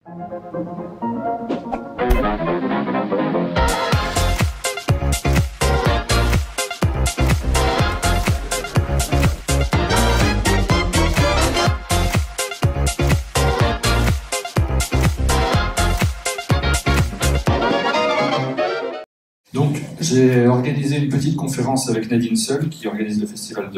Donc, j'ai organisé une petite conférence avec Nadine Seul, qui organise le festival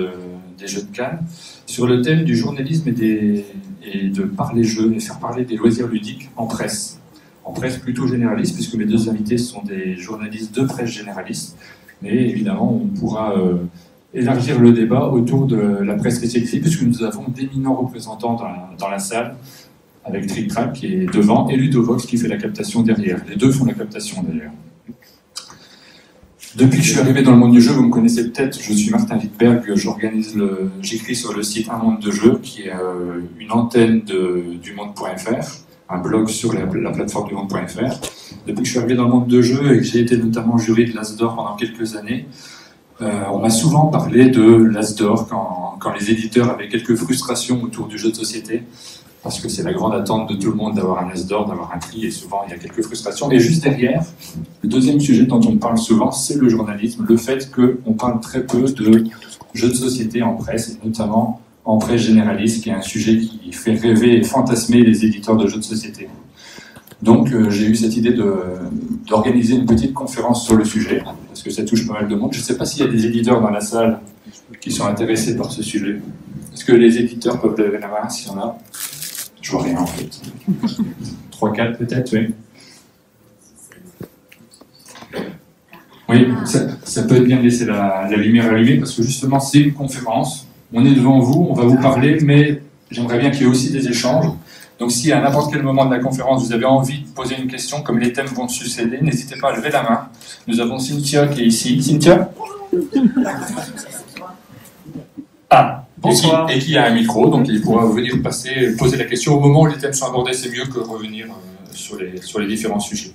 des Jeux de Cannes, sur le thème du journalisme et de parler jeux et faire parler des loisirs ludiques en presse. En presse plutôt généraliste, puisque mes deux invités sont des journalistes de presse généraliste. Mais évidemment, on pourra élargir le débat autour de la presse spécialisée, puisque nous avons d'éminents représentants dans la salle, avec Trick Track qui est devant, et Ludovox qui fait la captation derrière. Les deux font la captation d'ailleurs. Depuis que je suis arrivé dans le monde du jeu, vous me connaissez peut-être, je suis Martin Wittberg, j'écris sur le site Un Monde de Jeux, qui est une antenne du Monde.fr, un blog sur la plateforme du Monde.fr. Depuis que je suis arrivé dans le monde de jeu et que j'ai été notamment jury de l'As d'Or pendant quelques années, on m'a souvent parlé de l'As d'Or quand les éditeurs avaient quelques frustrations autour du jeu de société, parce que c'est la grande attente de tout le monde d'avoir un As d'Or, d'avoir un prix, et souvent il y a quelques frustrations. Et juste derrière, le deuxième sujet dont on parle souvent, c'est le journalisme, le fait qu'on parle très peu de jeux de société en presse, et notamment en presse généraliste, qui est un sujet qui fait rêver et fantasmer les éditeurs de jeux de société. Donc j'ai eu cette idée d'organiser une petite conférence sur le sujet, parce que ça touche pas mal de monde. Je ne sais pas s'il y a des éditeurs dans la salle qui sont intéressés par ce sujet. Est-ce que les éditeurs peuvent lever la main, s'il y en a? Je vois rien en fait. 3, 4 peut-être, oui. Oui, ça peut être bien de laisser la lumière allumée, parce que justement c'est une conférence, on est devant vous, on va vous parler, mais j'aimerais bien qu'il y ait aussi des échanges. Donc si à n'importe quel moment de la conférence vous avez envie de poser une question, comme les thèmes vont se succéder, n'hésitez pas à lever la main. Nous avons Cynthia qui est ici. Cynthia? Ah, bonsoir. Et qui a un micro, donc il pourra venir poser la question au moment où les thèmes sont abordés. C'est mieux que revenir sur les différents sujets.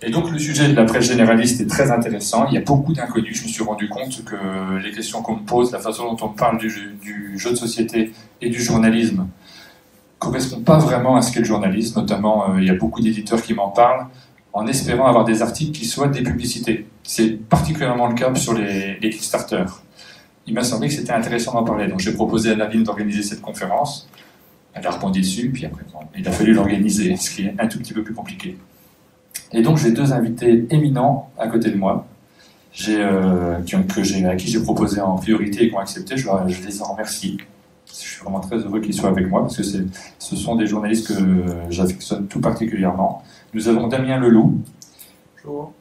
Et donc le sujet de la presse généraliste est très intéressant. Il y a beaucoup d'inconnus. Je me suis rendu compte que les questions qu'on me pose, la façon dont on parle du jeu de société et du journalisme, correspond pas vraiment à ce qu'est le journalisme. Notamment, il y a beaucoup d'éditeurs qui m'en parlent en espérant avoir des articles qui soient des publicités. C'est particulièrement le cas sur les Kickstarter. Il m'a semblé que c'était intéressant d'en parler. Donc j'ai proposé à Nadine d'organiser cette conférence. Elle a répondu dessus, puis après, il a fallu l'organiser, ce qui est un tout petit peu plus compliqué. Et donc j'ai deux invités éminents à côté de moi, à qui j'ai proposé en priorité et qui ont accepté. Je les en remercie. Je suis vraiment très heureux qu'ils soient avec moi, parce que ce sont des journalistes que j'affectionne tout particulièrement. Nous avons Damien Leloup. Bonjour.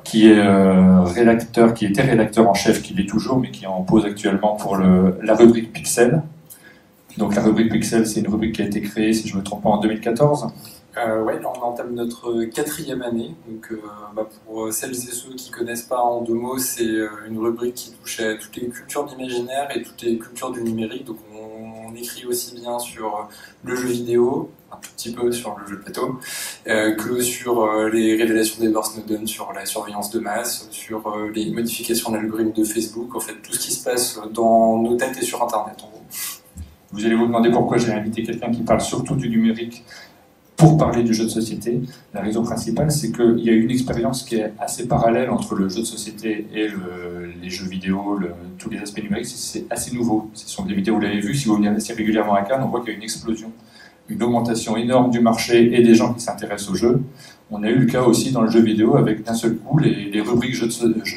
Qui était rédacteur en chef, qui l'est toujours, mais qui en pose actuellement pour la rubrique Pixel. Donc la rubrique Pixel, c'est une rubrique qui a été créée, si je ne me trompe pas, en 2014. Ouais, là on entame notre 4e année. Donc, pour celles et ceux qui ne connaissent pas en 2 mots, c'est une rubrique qui touche à toutes les cultures d'imaginaire et toutes les cultures du numérique. Donc on écrit aussi bien sur le jeu vidéo, un tout petit peu sur le jeu de plateau, que sur les révélations d'Edward Snowden, sur la surveillance de masse, sur les modifications d'algorithmes de Facebook, en fait tout ce qui se passe dans nos têtes et sur Internet en gros. Vous allez vous demander pourquoi j'ai invité quelqu'un qui parle surtout du numérique pour parler du jeu de société. La raison principale, c'est qu'il y a une expérience qui est assez parallèle entre le jeu de société et les jeux vidéo, tous les aspects numériques. C'est assez nouveau. Ce sont des vidéos, vous l'avez vu, si vous venez assez régulièrement à Cannes, on voit qu'il y a une explosion, une augmentation énorme du marché et des gens qui s'intéressent au jeu. On a eu le cas aussi dans le jeu vidéo avec d'un seul coup les rubriques jeux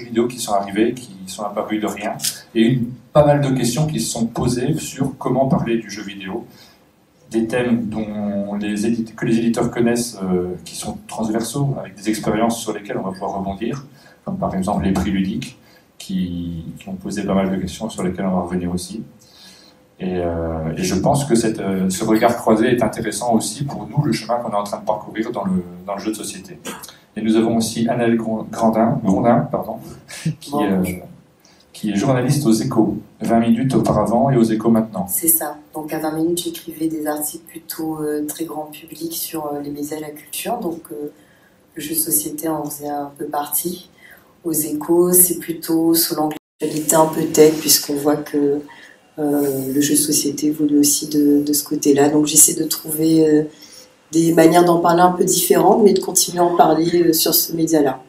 vidéo qui sont arrivées, qui sont apparues de rien, et pas mal de questions qui se sont posées sur comment parler du jeu vidéo. Des thèmes que les éditeurs connaissent, qui sont transversaux, avec des expériences sur lesquelles on va pouvoir rebondir, comme par exemple les prix ludiques, qui ont posé pas mal de questions sur lesquelles on va revenir aussi. Et je pense que ce regard croisé est intéressant aussi pour nous, le chemin qu'on est en train de parcourir dans le jeu de société. Et nous avons aussi Annelle Grondin, qui est journaliste aux Échos, 20 minutes auparavant et aux Échos maintenant. C'est ça. Donc à 20 minutes, j'écrivais des articles plutôt très grand public sur les médias et la culture. Donc le jeu de société en faisait un peu partie. Aux Échos, c'est plutôt sous l'angle de l'actualité un peu tech, puisqu'on voit que le jeu de société évolue aussi de ce côté-là. Donc j'essaie de trouver des manières d'en parler un peu différentes, mais de continuer à en parler sur ce média-là.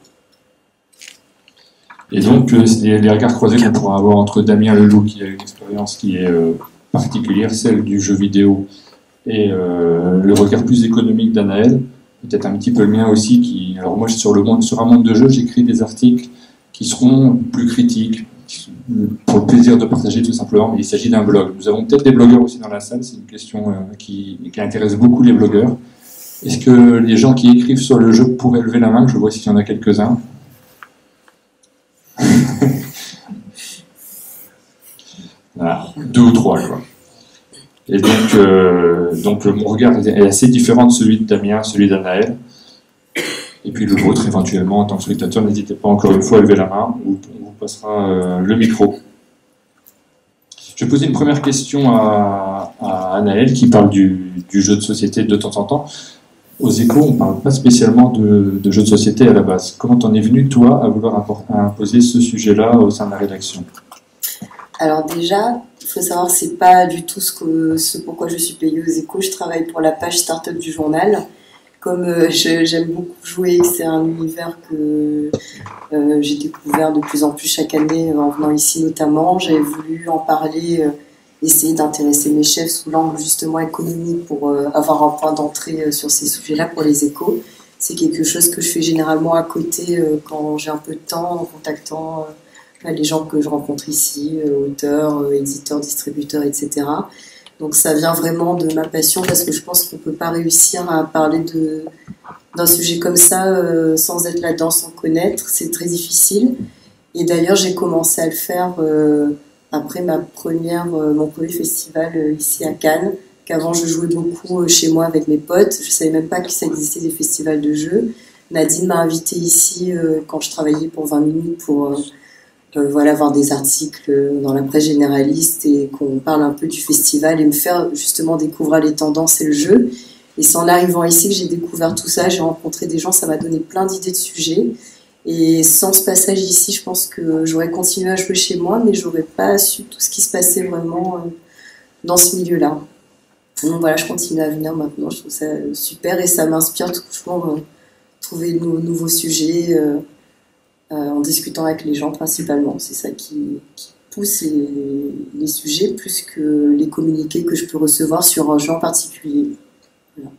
Et donc, les regards croisés qu'on pourra avoir entre Damien Leloup, qui a une expérience qui est particulière, celle du jeu vidéo, et le regard plus économique d'Anaël, peut-être un petit peu le mien aussi. Alors moi, sur un monde de jeu, j'écris des articles qui seront plus critiques, pour le plaisir de partager tout simplement, mais il s'agit d'un blog. Nous avons peut-être des blogueurs aussi dans la salle, c'est une question qui intéresse beaucoup les blogueurs. Est-ce que les gens qui écrivent sur le jeu pourraient lever la main? Je vois s'il y en a quelques-uns. Voilà, 2 ou 3, quoi. Et donc mon regard est assez différent de celui de Damien, celui d'Anaël. Et puis le vôtre, éventuellement, en tant que spectateur, n'hésitez pas encore une fois à lever la main, ou on vous passera le micro. Je vais poser une première question à Anaël, qui parle du jeu de société de temps en temps. Aux Échos, on ne parle pas spécialement de jeux de société à la base. Comment t'en es venu, toi, à vouloir imposer ce sujet-là au sein de la rédaction? Alors déjà, il faut savoir que c'est pas du tout ce pourquoi je suis payée aux Échos. Je travaille pour la page Startup du journal. Comme j'aime beaucoup jouer, c'est un univers que j'ai découvert de plus en plus chaque année en venant ici notamment. J'avais voulu en parler, essayer d'intéresser mes chefs sous l'angle justement économique pour avoir un point d'entrée sur ces sujets-là pour les Échos. C'est quelque chose que je fais généralement à côté quand j'ai un peu de temps, en contactant les gens que je rencontre ici, auteurs, éditeurs, distributeurs, etc. Donc ça vient vraiment de ma passion parce que je pense qu'on ne peut pas réussir à parler d'un sujet comme ça sans être là-dedans, sans connaître. C'est très difficile. Et d'ailleurs, j'ai commencé à le faire après mon premier festival ici à Cannes, qu'avant je jouais beaucoup chez moi avec mes potes. Je ne savais même pas que ça existait des festivals de jeux. Nadine m'a invitée ici quand je travaillais pour 20 minutes pour... voir des articles dans la presse généraliste et qu'on parle un peu du festival et me faire justement découvrir les tendances et le jeu. Et c'est en arrivant ici que j'ai découvert tout ça, j'ai rencontré des gens, ça m'a donné plein d'idées de sujets. Et sans ce passage ici, je pense que j'aurais continué à jouer chez moi, mais j'aurais pas su tout ce qui se passait vraiment dans ce milieu-là. Donc voilà, je continue à venir maintenant, je trouve ça super et ça m'inspire toujours trouver de nouveaux sujets. En discutant avec les gens principalement. C'est ça qui pousse les sujets plus que les communiqués que je peux recevoir sur un jeu en particulier. Voilà.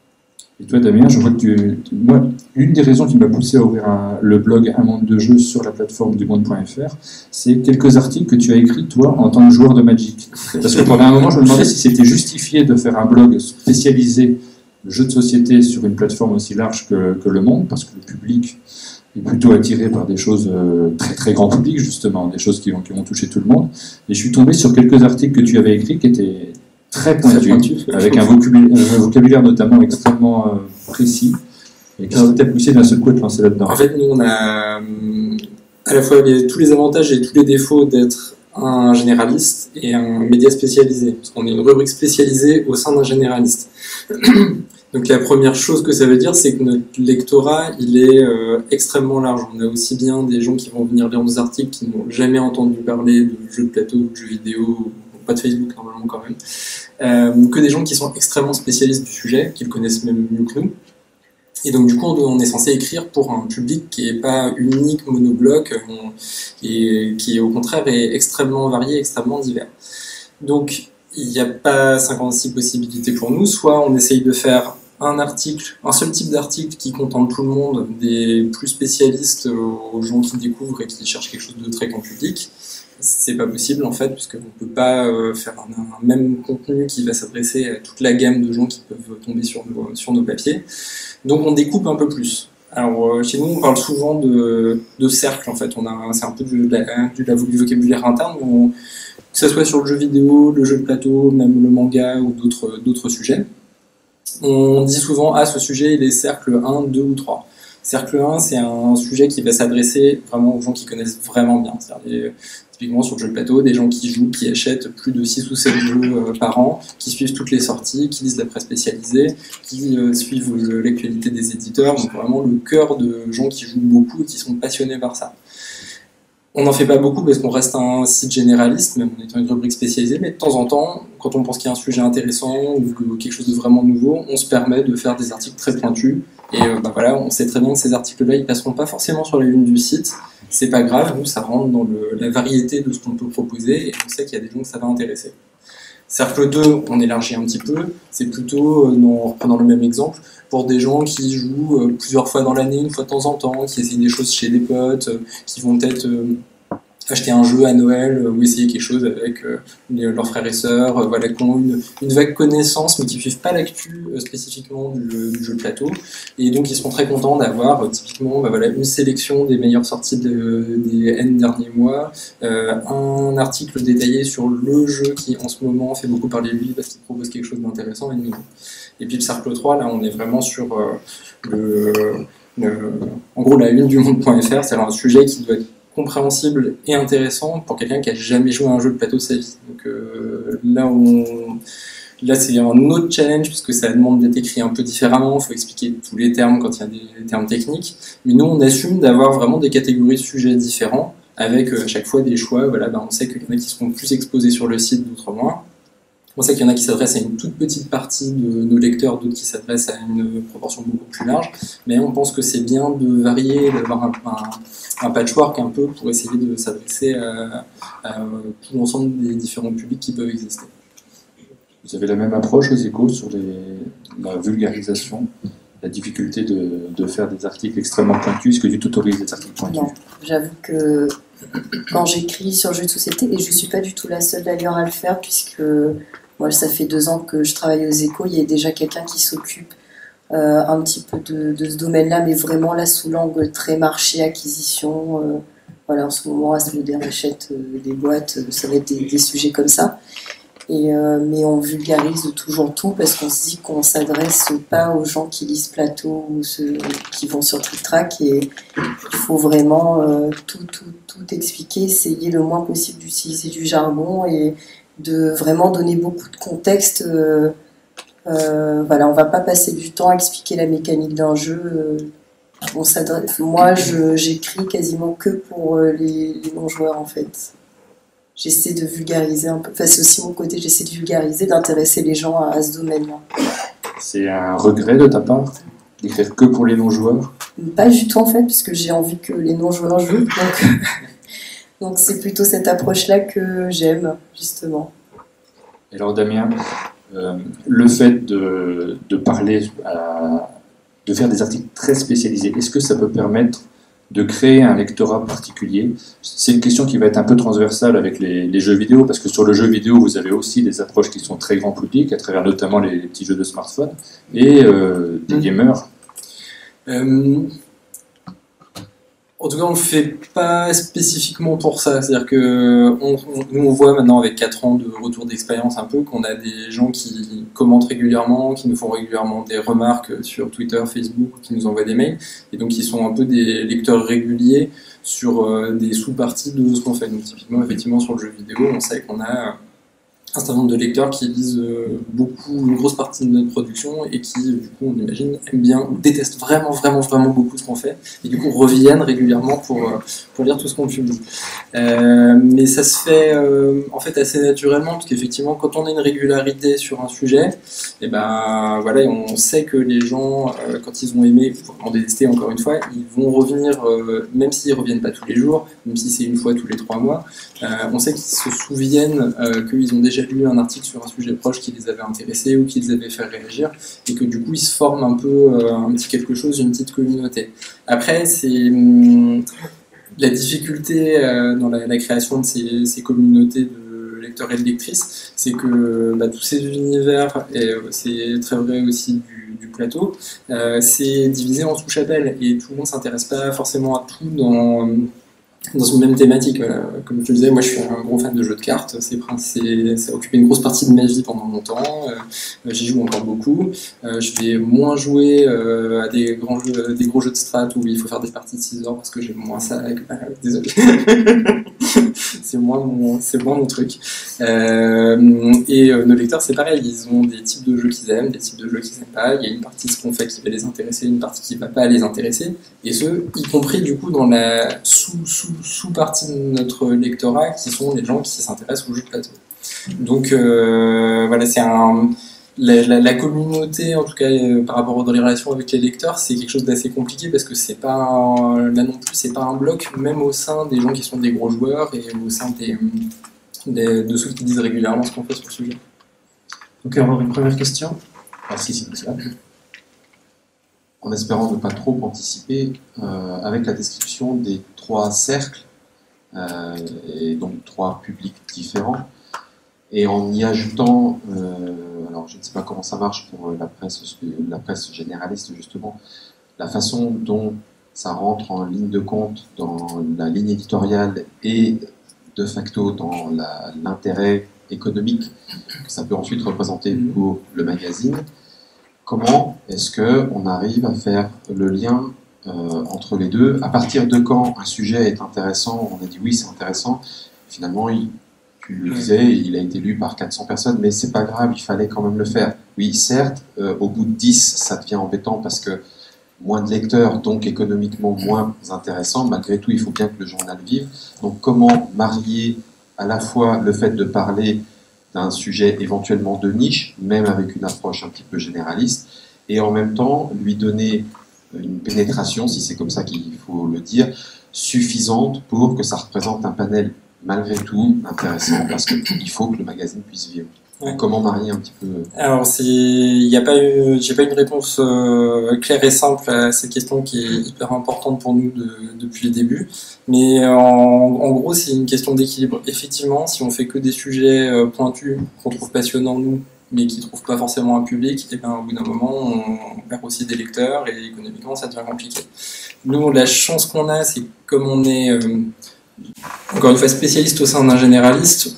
Et toi, Damien, je vois que moi, une des raisons qui m'a poussé à ouvrir le blog Un monde de jeux sur la plateforme dumonde.fr, c'est quelques articles que tu as écrits, toi, en tant que joueur de Magic. Parce que pendant un moment, je me demandais si c'était justifié de faire un blog spécialisé jeux de société sur une plateforme aussi large que Le Monde, parce que le public est plutôt attiré par des choses très très grand public, justement, des choses qui vont toucher tout le monde. Et je suis tombé sur quelques articles que tu avais écrits qui étaient très pointus, avec un vocabulaire notamment extrêmement précis, et qui s'est peut-être poussé d'un seul coup à te lancer là-dedans. En fait, nous, on a à la fois tous les avantages et tous les défauts d'être un généraliste et un média spécialisé, parce qu'on est une rubrique spécialisée au sein d'un généraliste. Donc la première chose que ça veut dire, c'est que notre lectorat, il est extrêmement large. On a aussi bien des gens qui vont venir lire nos articles qui n'ont jamais entendu parler de jeux de plateau, de jeux vidéo, pas de Facebook normalement quand même, que des gens qui sont extrêmement spécialistes du sujet, qui le connaissent même mieux que nous. Et donc du coup, on est censé écrire pour un public qui n'est pas unique, monobloc, qui au contraire est extrêmement varié, extrêmement divers. Donc il n'y a pas 56 possibilités pour nous, soit on essaye de faire un seul type d'article qui contente tout le monde, des plus spécialistes aux gens qui découvrent et qui cherchent quelque chose de très grand public. C'est pas possible en fait, puisqu'on ne peut pas faire un même contenu qui va s'adresser à toute la gamme de gens qui peuvent tomber sur nos papiers. Donc on découpe un peu plus. Alors chez nous on parle souvent de cercle en fait, c'est un peu du vocabulaire interne où que ce soit sur le jeu vidéo, le jeu de plateau, même le manga ou d'autres sujets. On dit souvent, ce sujet, il est cercle 1, 2 ou 3. Cercle 1, c'est un sujet qui va s'adresser vraiment aux gens qui connaissent vraiment bien. C'est-à-dire, typiquement sur le jeu de plateau, des gens qui jouent, qui achètent plus de 6 ou 7 jeux par an, qui suivent toutes les sorties, qui lisent la presse spécialisée, qui suivent l'actualité des éditeurs. Donc vraiment le cœur de gens qui jouent beaucoup et qui sont passionnés par ça. On n'en fait pas beaucoup parce qu'on reste un site généraliste, même en étant une rubrique spécialisée, mais de temps en temps, quand on pense qu'il y a un sujet intéressant ou quelque chose de vraiment nouveau, on se permet de faire des articles très pointus. Et voilà, on sait très bien que ces articles-là, ils passeront pas forcément sur la une du site. C'est pas grave, nous, ça rentre dans la variété de ce qu'on peut proposer et on sait qu'il y a des gens que ça va intéresser. Cercle 2, on élargit un petit peu, c'est plutôt, en reprenant le même exemple, pour des gens qui jouent plusieurs fois dans l'année, une fois de temps en temps, qui essayent des choses chez des potes, qui vont peut-être acheter un jeu à Noël ou essayer quelque chose avec leurs frères et sœurs, voilà, qui ont une vague connaissance mais qui ne suivent pas l'actu spécifiquement du jeu de plateau. Et donc ils seront très contents d'avoir typiquement voilà, une sélection des meilleures sorties des N derniers mois, un article détaillé sur le jeu qui en ce moment fait beaucoup parler de lui parce qu'il propose quelque chose d'intéressant et de nouveau. Et puis le cercle 3, là on est vraiment sur en gros la une du monde.fr, c'est un sujet qui doit être compréhensible et intéressant pour quelqu'un qui a jamais joué à un jeu de plateau de sa vie. Donc là c'est un autre challenge parce que ça demande d'être écrit un peu différemment, il faut expliquer tous les termes quand il y a des termes techniques, mais nous on assume d'avoir vraiment des catégories de sujets différents avec à chaque fois des choix. Voilà, on sait qu'il y en a qui seront plus exposés sur le site, d'autres moins. On sait qu'il y en a qui s'adressent à une toute petite partie de nos lecteurs, d'autres qui s'adressent à une proportion beaucoup plus large, mais on pense que c'est bien de varier, d'avoir un patchwork un peu pour essayer de s'adresser à tout l'ensemble des différents publics qui peuvent exister. Vous avez la même approche aux Échos sur la vulgarisation, la difficulté de faire des articles extrêmement pointus? Est-ce que tu t'autorises des articles pointus? Non, j'avoue que quand j'écris sur jeux de société, et je ne suis pas du tout la seule d'ailleurs à le faire, puisque moi ça fait 2 ans que je travaille aux Échos, il y a déjà quelqu'un qui s'occupe un petit peu de ce domaine-là, mais vraiment là sous l'angle très marché, acquisition. Voilà, en ce moment, Asmodée achète des boîtes, ça va être des sujets comme ça. Mais on vulgarise toujours tout parce qu'on se dit qu'on ne s'adresse pas aux gens qui lisent Plateau ou ceux qui vont sur Trick Track, et il faut vraiment tout expliquer, essayer le moins possible d'utiliser du jargon et de vraiment donner beaucoup de contexte. Voilà, on ne va pas passer du temps à expliquer la mécanique d'un jeu. Moi, j'écris quasiment que pour les non-joueurs en fait. J'essaie de vulgariser un peu, enfin c'est aussi mon côté, j'essaie de vulgariser, d'intéresser les gens à ce domaine-là. C'est un regret de ta part d'écrire que pour les non-joueurs? Pas du tout en fait, parce que j'ai envie que les non-joueurs jouent, donc c'est plutôt cette approche-là que j'aime, justement. Et alors Damien, le fait de parler, de faire des articles très spécialisés, est-ce que ça peut permettre de créer un lectorat particulier? C'est une question qui va être un peu transversale avec les jeux vidéo, parce que sur le jeu vidéo, vous avez aussi des approches qui sont très grand public, à travers notamment les petits jeux de smartphone, et des gamers. En tout cas, on ne le fait pas spécifiquement pour ça. C'est-à-dire que nous, on voit maintenant, avec 4 ans de retour d'expérience un peu, qu'on a des gens qui commentent régulièrement, qui nous font régulièrement des remarques sur Twitter, Facebook, qui nous envoient des mails, et donc qui sont un peu des lecteurs réguliers sur des sous-parties de ce qu'on fait. Donc typiquement, effectivement, sur le jeu vidéo, on sait qu'on a un certain nombre de lecteurs qui lisent une grosse partie de notre production et qui, du coup, on imagine, aiment bien ou détestent vraiment beaucoup ce qu'on fait et du coup reviennent régulièrement pour lire tout ce qu'on publie. Mais ça se fait en fait assez naturellement, parce qu'effectivement, quand on a une régularité sur un sujet, et ben voilà, on sait que les gens, quand ils ont aimé, vraiment détesté encore une fois, ils vont revenir, même s'ils reviennent pas tous les jours, même si c'est une fois tous les 3 mois, on sait qu'ils se souviennent qu'ils ont déjà lu un article sur un sujet proche qui les avait intéressés ou qui les avait fait réagir, et que du coup ils se forment un peu un petit quelque chose, une petite communauté. Après, c'est la difficulté dans la création de ces communautés de lecteurs et de lectrices, c'est que tous ces univers, et c'est très vrai aussi du plateau, c'est divisé en sous-chapelles, et tout le monde ne s'intéresse pas forcément à tout dans une même thématique. Comme je le disais, moi je suis un gros fan de jeux de cartes, ça a occupé une grosse partie de ma vie pendant longtemps, j'y joue encore beaucoup, je vais moins jouer à des gros jeux de strat où il faut faire des parties de 6 heures parce que j'aime moins ça, désolé. c'est moins mon truc. Et nos lecteurs c'est pareil, ils ont des types de jeux qu'ils aiment, des types de jeux qu'ils n'aiment pas, il y a une partie de ce qu'on fait qui va les intéresser, une partie qui ne va pas les intéresser, et ce, y compris du coup dans la sous-partie de notre lectorat qui sont les gens qui s'intéressent aux jeux de plateau. Donc voilà, c'est la communauté, en tout cas par rapport aux relations avec les lecteurs, c'est quelque chose d'assez compliqué parce que c'est pas là non plus, c'est pas un bloc, même au sein des gens qui sont des gros joueurs et au sein de ceux qui disent régulièrement ce qu'on fait sur le sujet. Donc avoir une première question. Merci, c'est ça. En espérant ne pas trop anticiper, avec la description des 3 cercles, et donc 3 publics différents, et en y ajoutant, alors je ne sais pas comment ça marche pour la presse généraliste justement, la façon dont ça rentre en ligne de compte dans la ligne éditoriale et de facto dans l'intérêt économique que ça peut ensuite représenter pour le magazine. Comment est-ce qu'on arrive à faire le lien entre les deux? À partir de quand un sujet est intéressant, on a dit oui c'est intéressant, finalement tu le disais, il a été lu par 400 personnes, mais c'est pas grave, il fallait quand même le faire. Oui certes, au bout de 10 ça devient embêtant parce que moins de lecteurs, donc économiquement moins intéressant, malgré tout il faut bien que le journal vive. Donc comment marier à la fois le fait de parler d'un sujet éventuellement de niche, même avec une approche un petit peu généraliste, et en même temps lui donner une pénétration, si c'est comme ça qu'il faut le dire, suffisante pour que ça représente un panel malgré tout intéressant, parce qu'il faut que le magazine puisse vivre. Ouais. Comment marier un petit peu? Alors, j'ai pas une réponse claire et simple à cette question qui est hyper importante pour nous depuis le début. Mais en gros, c'est une question d'équilibre. Effectivement, si on fait que des sujets pointus qu'on trouve passionnants nous, mais qui trouvent pas forcément un public, et ben au bout d'un moment, on perd aussi des lecteurs et économiquement, ça devient compliqué. Nous, la chance qu'on a, c'est que comme on est encore une fois spécialiste au sein d'un généraliste,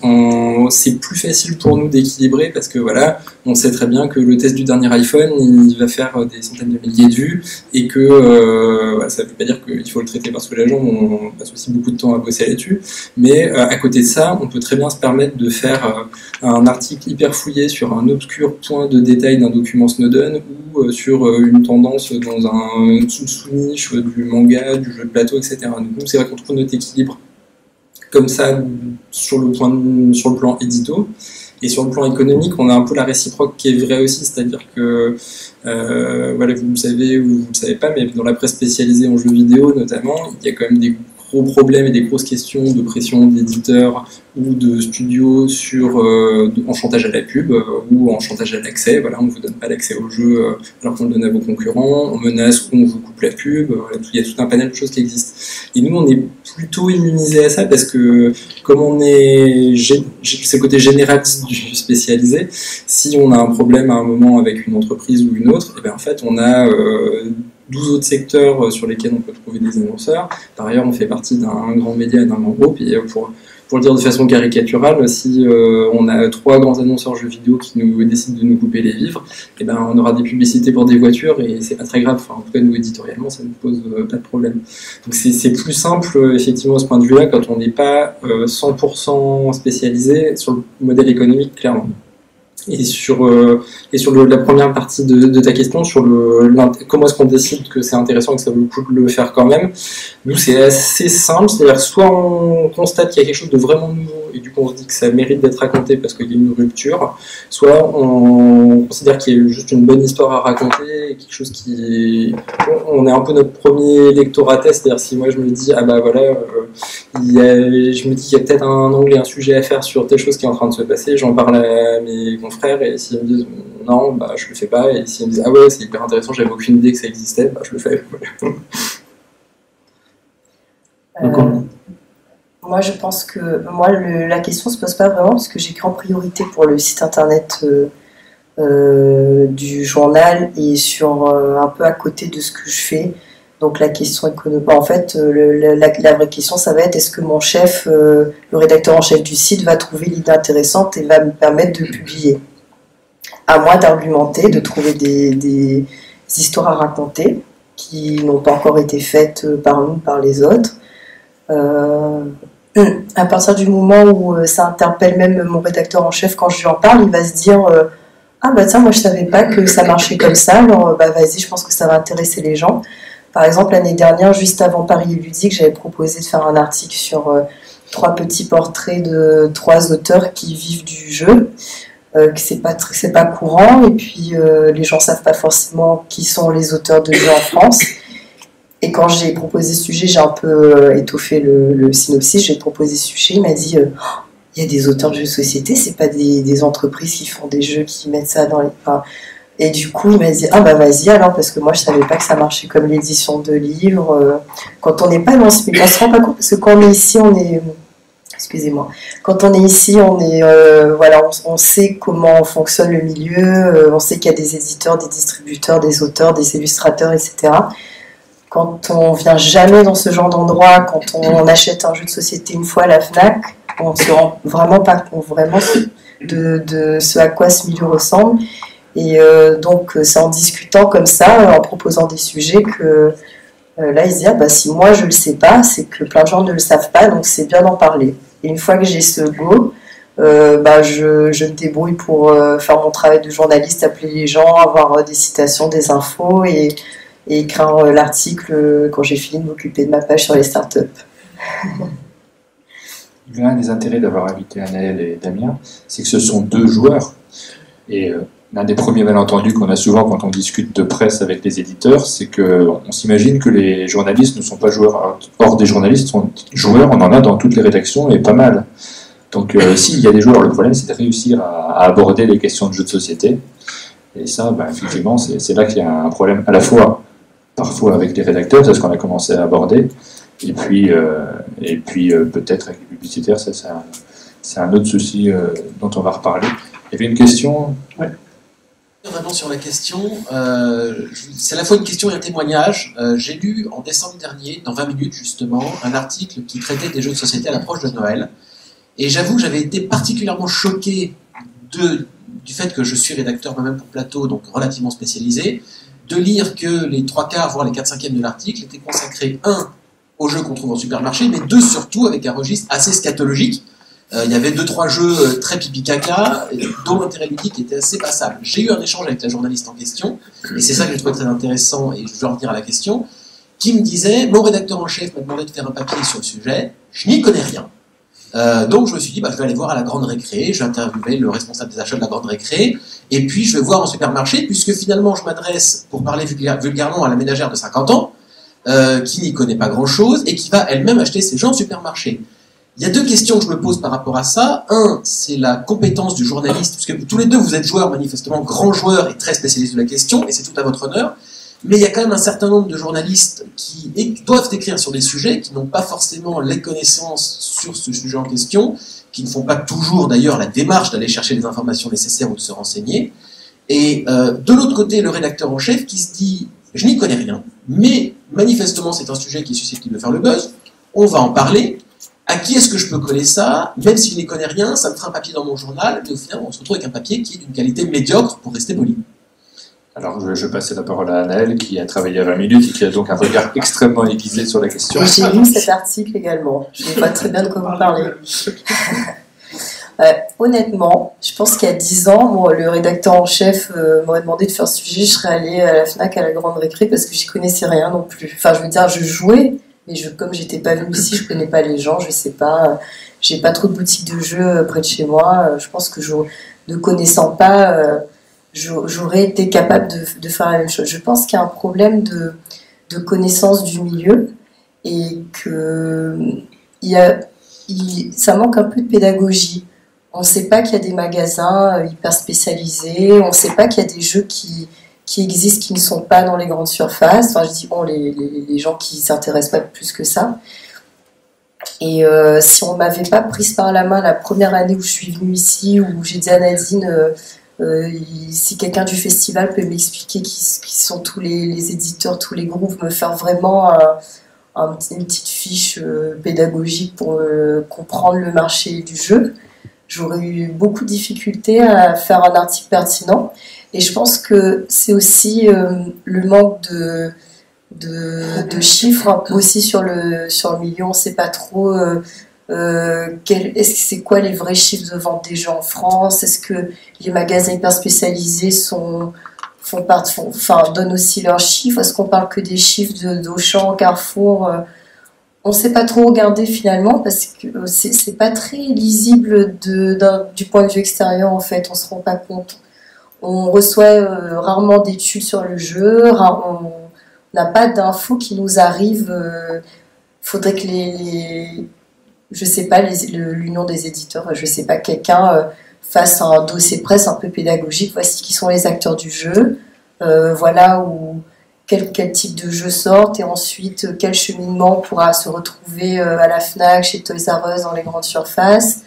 c'est plus facile pour nous d'équilibrer parce que voilà, on sait très bien que le test du dernier iPhone il va faire des centaines de milliers de vues et que voilà, ça ne veut pas dire qu'il faut le traiter par soulageant, on passe aussi beaucoup de temps à bosser là-dessus, mais à côté de ça, on peut très bien se permettre de faire un article hyper fouillé sur un obscur point de détail d'un document Snowden ou sur une tendance dans un sous-niche du manga, du jeu de plateau, etc. Donc nous, c'est vrai qu'on trouve notre équilibre comme ça sur le plan édito. Et sur le plan économique, on a un peu la réciproque qui est vraie aussi, c'est-à-dire que, voilà, vous le savez ou vous le savez pas, mais dans la presse spécialisée en jeux vidéo notamment, il y a quand même des gros problèmes et des grosses questions de pression d'éditeurs ou de studios en chantage à la pub ou en chantage à l'accès. Voilà, on ne vous donne pas l'accès au jeu alors qu'on le donne à vos concurrents, on menace ou on vous coupe la pub. Voilà, il y a tout un panel de choses qui existent. Et nous, on est plutôt immunisé à ça parce que comme on est, c'est le côté généraliste du spécialisé, si on a un problème à un moment avec une entreprise ou une autre, et bien en fait on a 12 autres secteurs sur lesquels on peut trouver des annonceurs. Par ailleurs, on fait partie d'un grand média, d'un grand groupe, et pour le dire de façon caricaturale, si on a 3 grands annonceurs jeux vidéo qui nous décident de nous couper les vivres, et ben on aura des publicités pour des voitures et c'est pas très grave. Enfin, en tout cas, nous éditorialement, ça ne pose pas de problème. Donc c'est plus simple, effectivement, à ce point de vue-là, quand on n'est pas 100% spécialisé sur le modèle économique, clairement. Et sur la première partie de ta question, sur comment est-ce qu'on décide que c'est intéressant et que ça vaut le coup de le faire quand même, nous c'est assez simple, c'est-à-dire soit on constate qu'il y a quelque chose de vraiment nouveau et du coup on se dit que ça mérite d'être raconté parce qu'il y a une rupture, soit on considère qu'il y a juste une bonne histoire à raconter, quelque chose on est un peu notre premier lectorat test, c'est-à-dire si moi je me dis ah bah voilà, je me dis qu'il y a peut-être un angle et un sujet à faire sur telle chose qui est en train de se passer, j'en parle à mes confrères et s'ils me disent non, bah je le fais pas, et s'ils me disent ah ouais c'est hyper intéressant, j'avais aucune idée que ça existait, bah je le fais. Moi je pense que la question se pose pas vraiment parce que j'écris en priorité pour le site internet du journal et sur un peu à côté de ce que je fais. Donc la question économique, en fait, la vraie question, ça va être est-ce que mon chef, le rédacteur en chef du site, va trouver l'idée intéressante et va me permettre de publier. À moi d'argumenter, de trouver des histoires à raconter qui n'ont pas encore été faites par nous, par les autres. À partir du moment où ça interpelle même mon rédacteur en chef, quand je lui en parle, il va se dire ah bah tiens, moi je savais pas que ça marchait comme ça, alors bah vas-y, je pense que ça va intéresser les gens. Par exemple, l'année dernière, juste avant Paris Ludique, j'avais proposé de faire un article sur 3 petits portraits de 3 auteurs qui vivent du jeu, que c'est pas courant, et puis les gens savent pas forcément qui sont les auteurs de jeux en France. Et quand j'ai proposé ce sujet, j'ai un peu étoffé le synopsis, j'ai proposé ce sujet, il m'a dit il y a des auteurs de jeux de société, c'est pas des entreprises qui font des jeux, qui mettent ça dans les... Enfin, et du coup, il m'a dit ah bah vas-y alors, parce que moi je savais pas que ça marchait comme l'édition de livres. Quand on n'est pas dans ce milieu, on se rend pas compte, parce que quand on est ici, on est... Excusez-moi. Quand on est ici, on est voilà, on sait comment fonctionne le milieu, on sait qu'il y a des éditeurs, des distributeurs, des auteurs, des illustrateurs, etc. Quand on vient jamais dans ce genre d'endroit, quand on achète un jeu de société une fois à la Fnac, on se rend vraiment pas compte vraiment de ce à quoi ce milieu ressemble. Et donc c'est en discutant comme ça, en proposant des sujets que là ils se disent ah, bah, si moi je le sais pas, c'est que plein de gens ne le savent pas, donc c'est bien d'en parler. Et une fois que j'ai ce go, bah, je me débrouille pour faire mon travail de journaliste, appeler les gens, avoir des citations, des infos et écrire l'article quand j'ai fini de m'occuper de ma page sur les startups. L'un des intérêts d'avoir invité Anaëlle et Damien, c'est que ce sont 2 joueurs. Et l'un des premiers malentendus qu'on a souvent quand on discute de presse avec les éditeurs, c'est qu'on s'imagine que les journalistes ne sont pas joueurs. Or, des journalistes sont joueurs, on en a dans toutes les rédactions et pas mal. Donc, s'il y a des joueurs, le problème c'est de réussir à aborder les questions de jeux de société. Et ça, bah, effectivement, c'est là qu'il y a un problème à la fois, parfois avec les rédacteurs, c'est ce qu'on a commencé à aborder, et puis peut-être avec les publicitaires, ça, c'est un autre souci dont on va reparler. Il y avait une question. Ouais. Vraiment sur la question, c'est à la fois une question et un témoignage. J'ai lu en décembre dernier, dans 20 minutes justement, un article qui traitait des jeux de société à l'approche de Noël. Et j'avoue que j'avais été particulièrement choqué du fait que je suis rédacteur moi-même pour Plateau, donc relativement spécialisé, de lire que les 3/4, voire les 4/5 de l'article étaient consacrés, 1, aux jeux qu'on trouve en supermarché, mais 2, surtout, avec un registre assez scatologique. Il y avait 2-3 jeux très pipi-caca, dont l'intérêt ludique était assez passable. J'ai eu un échange avec la journaliste en question, et c'est ça que j'ai trouvé très intéressant, et je veux revenir à la question, qui me disait, mon rédacteur en chef m'a demandé de faire un papier sur le sujet, je n'y connais rien. Donc je me suis dit, bah, je vais aller voir à la Grande Récré, je vais interviewer le responsable des achats de la Grande Récré, et puis je vais voir en supermarché, puisque finalement je m'adresse, pour parler vulgairement, à la ménagère de 50 ans, qui n'y connaît pas grand-chose, et qui va elle-même acheter ses jeux en supermarché. Il y a 2 questions que je me pose par rapport à ça. Un, c'est la compétence du journaliste, parce que tous les 2 vous êtes joueurs, manifestement grands joueurs et très spécialistes de la question, et c'est tout à votre honneur. Mais il y a quand même un certain nombre de journalistes qui doivent écrire sur des sujets, qui n'ont pas forcément les connaissances sur ce sujet en question, qui ne font pas toujours d'ailleurs la démarche d'aller chercher les informations nécessaires ou de se renseigner. Et de l'autre côté, le rédacteur en chef qui se dit « je n'y connais rien, mais manifestement c'est un sujet qui est susceptible de faire le buzz, on va en parler ». À qui est-ce que je peux coller ça? Même si je n'y connais rien, ça me fera un papier dans mon journal, mais au final, on se retrouve avec un papier qui est d'une qualité médiocre, pour rester poli. Alors, je vais passer la parole à Anaëlle, qui a travaillé à 20 minutes et qui a donc un regard extrêmement aiguisé sur la question. J'ai lu cet article également. Je ne sais pas très bien de quoi vous parlez. Honnêtement, je pense qu'il y a 10 ans, moi, le rédacteur en chef m'aurait demandé de faire ce sujet, je serais allée à la Fnac à la Grande Récré parce que j'y connaissais rien non plus. Enfin, je veux dire, je jouais, mais comme j'étais pas venue ici, je connais pas les gens, je sais pas, j'ai pas trop de boutiques de jeux près de chez moi. Je pense que ne connaissant pas, j'aurais été capable de faire la même chose. Je pense qu'il y a un problème de connaissance du milieu et que ça manque un peu de pédagogie. On ne sait pas qu'il y a des magasins hyper spécialisés, on ne sait pas qu'il y a des jeux qui existent, qui ne sont pas dans les grandes surfaces. Enfin, je dis bon, les gens qui ne s'intéressent pas plus que ça. Et si on ne m'avait pas prise par la main la première année où je suis venue ici, où j'ai dit à Nadine, si quelqu'un du festival peut m'expliquer qui sont tous les éditeurs, tous les groupes, me faire vraiment une petite fiche pédagogique pour comprendre le marché du jeu, j'aurais eu beaucoup de difficultés à faire un article pertinent. Et je pense que c'est aussi le manque de chiffres aussi sur le milieu. On ne sait pas trop c'est quoi les vrais chiffres de vente des jeux en France. Est-ce que les magasins hyper spécialisés donnent aussi leurs chiffres. Est-ce qu'on parle que des chiffres d'Auchan, Carrefour on ne sait pas trop regarder finalement parce que c'est pas très lisible du point de vue extérieur en fait, on se rend pas compte. On reçoit rarement d'études sur le jeu, on n'a pas d'infos qui nous arrivent. Faudrait que je sais pas, l'union des éditeurs, je sais pas, quelqu'un fasse un dossier presse un peu pédagogique. Voici qui sont les acteurs du jeu, voilà où quel type de jeu sortent et ensuite quel cheminement pourra se retrouver à la Fnac, chez Toys R Us, dans les grandes surfaces.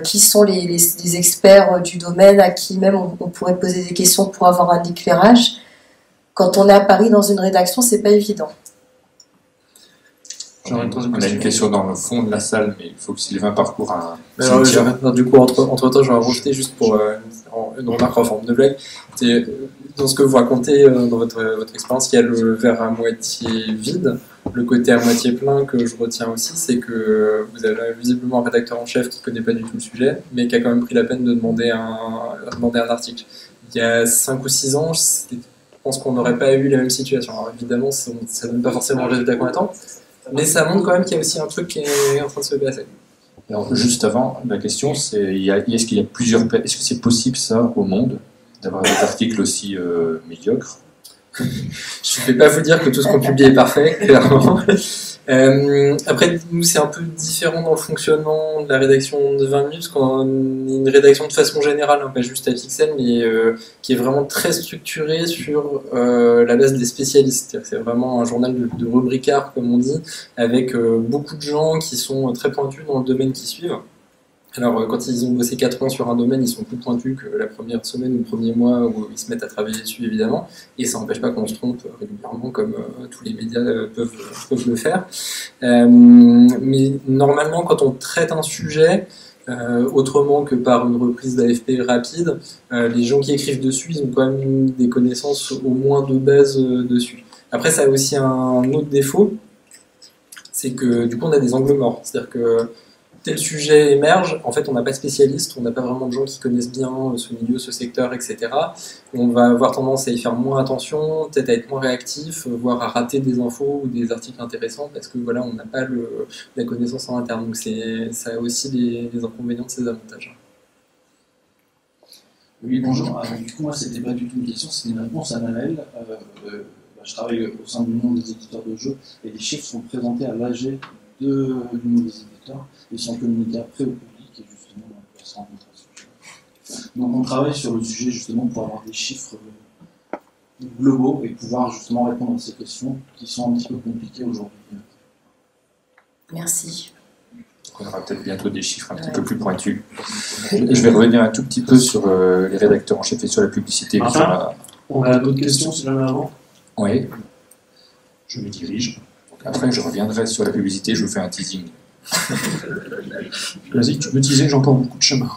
Qui sont les experts du domaine à qui même on pourrait poser des questions pour avoir un éclairage. Quand on est à Paris dans une rédaction, c'est pas évident. On a une question dans le fond de la salle, mais il faut que Sylvain parcourt un... Du coup, entre-temps, je vais rajouter juste pour une remarque en forme de blague. Dans ce que vous racontez dans votre expérience, il y a le verre à moitié vide. Le côté à moitié plein que je retiens aussi, c'est que vous avez visiblement un rédacteur en chef qui ne connaît pas du tout le sujet, mais qui a quand même pris la peine de demander un article. Il y a 5 ou 6 ans, je pense qu'on n'aurait pas eu la même situation. Alors évidemment, ça ne donne pas forcément le résultat qu'on attend, mais ça montre quand même qu'il y a aussi un truc qui est en train de se passer. Alors, juste avant, la question, c'est est-ce qu'il y a plusieurs... Est-ce que c'est possible, ça, au monde, d'avoir des articles aussi médiocres? Je ne vais pas vous dire que tout ce qu'on publie est parfait, clairement. Après, nous, c'est un peu différent dans le fonctionnement de la rédaction de 20 minutes, parce qu'on a une rédaction de façon générale, hein, pas juste à Pixel, mais qui est vraiment très structurée sur la base des spécialistes. C'est-à-dire que c'est vraiment un journal de rubricard, comme on dit, avec beaucoup de gens qui sont très pointus dans le domaine qu'ils suivent. Alors, quand ils ont bossé 4 ans sur un domaine, ils sont plus pointus que la première semaine ou le premier mois où ils se mettent à travailler dessus, évidemment. Et ça n'empêche pas qu'on se trompe régulièrement, comme tous les médias peuvent le faire. Mais normalement, quand on traite un sujet, autrement que par une reprise d'AFP rapide, les gens qui écrivent dessus, ils ont quand même des connaissances au moins de base dessus. Après, ça a aussi un autre défaut, c'est que du coup, on a des angles morts. C'est-à-dire que tel sujet émerge, en fait on n'a pas de spécialistes, on n'a pas vraiment de gens qui connaissent bien ce milieu, ce secteur, etc. On va avoir tendance à y faire moins attention, peut-être à être moins réactif, voire à rater des infos ou des articles intéressants parce que voilà, on n'a pas la connaissance en interne. Donc ça a aussi des inconvénients de ces avantages. Oui, bonjour. Alors, du coup, moi, c'était pas du tout une question, c'était une réponse à Naël. Je travaille au sein du monde des éditeurs de jeux et les chiffres sont présentés à l'AG du monde des éditeurs et sont communiqués après au public et justement on peut se rencontrer à ce sujet. Donc on travaille sur le sujet justement pour avoir des chiffres globaux et pouvoir justement répondre à ces questions qui sont un petit peu compliquées aujourd'hui. Merci. On aura peut-être bientôt des chiffres un petit peu plus pointus. Je vais revenir un tout petit peu sur les rédacteurs en chef et sur la publicité. On a d'autres questions si jamais avant? Oui. Je me dirige. Après, je reviendrai sur la publicité, je vous fais un teasing. Vas-y, tu peux teaser, j'ai encore beaucoup de chemin.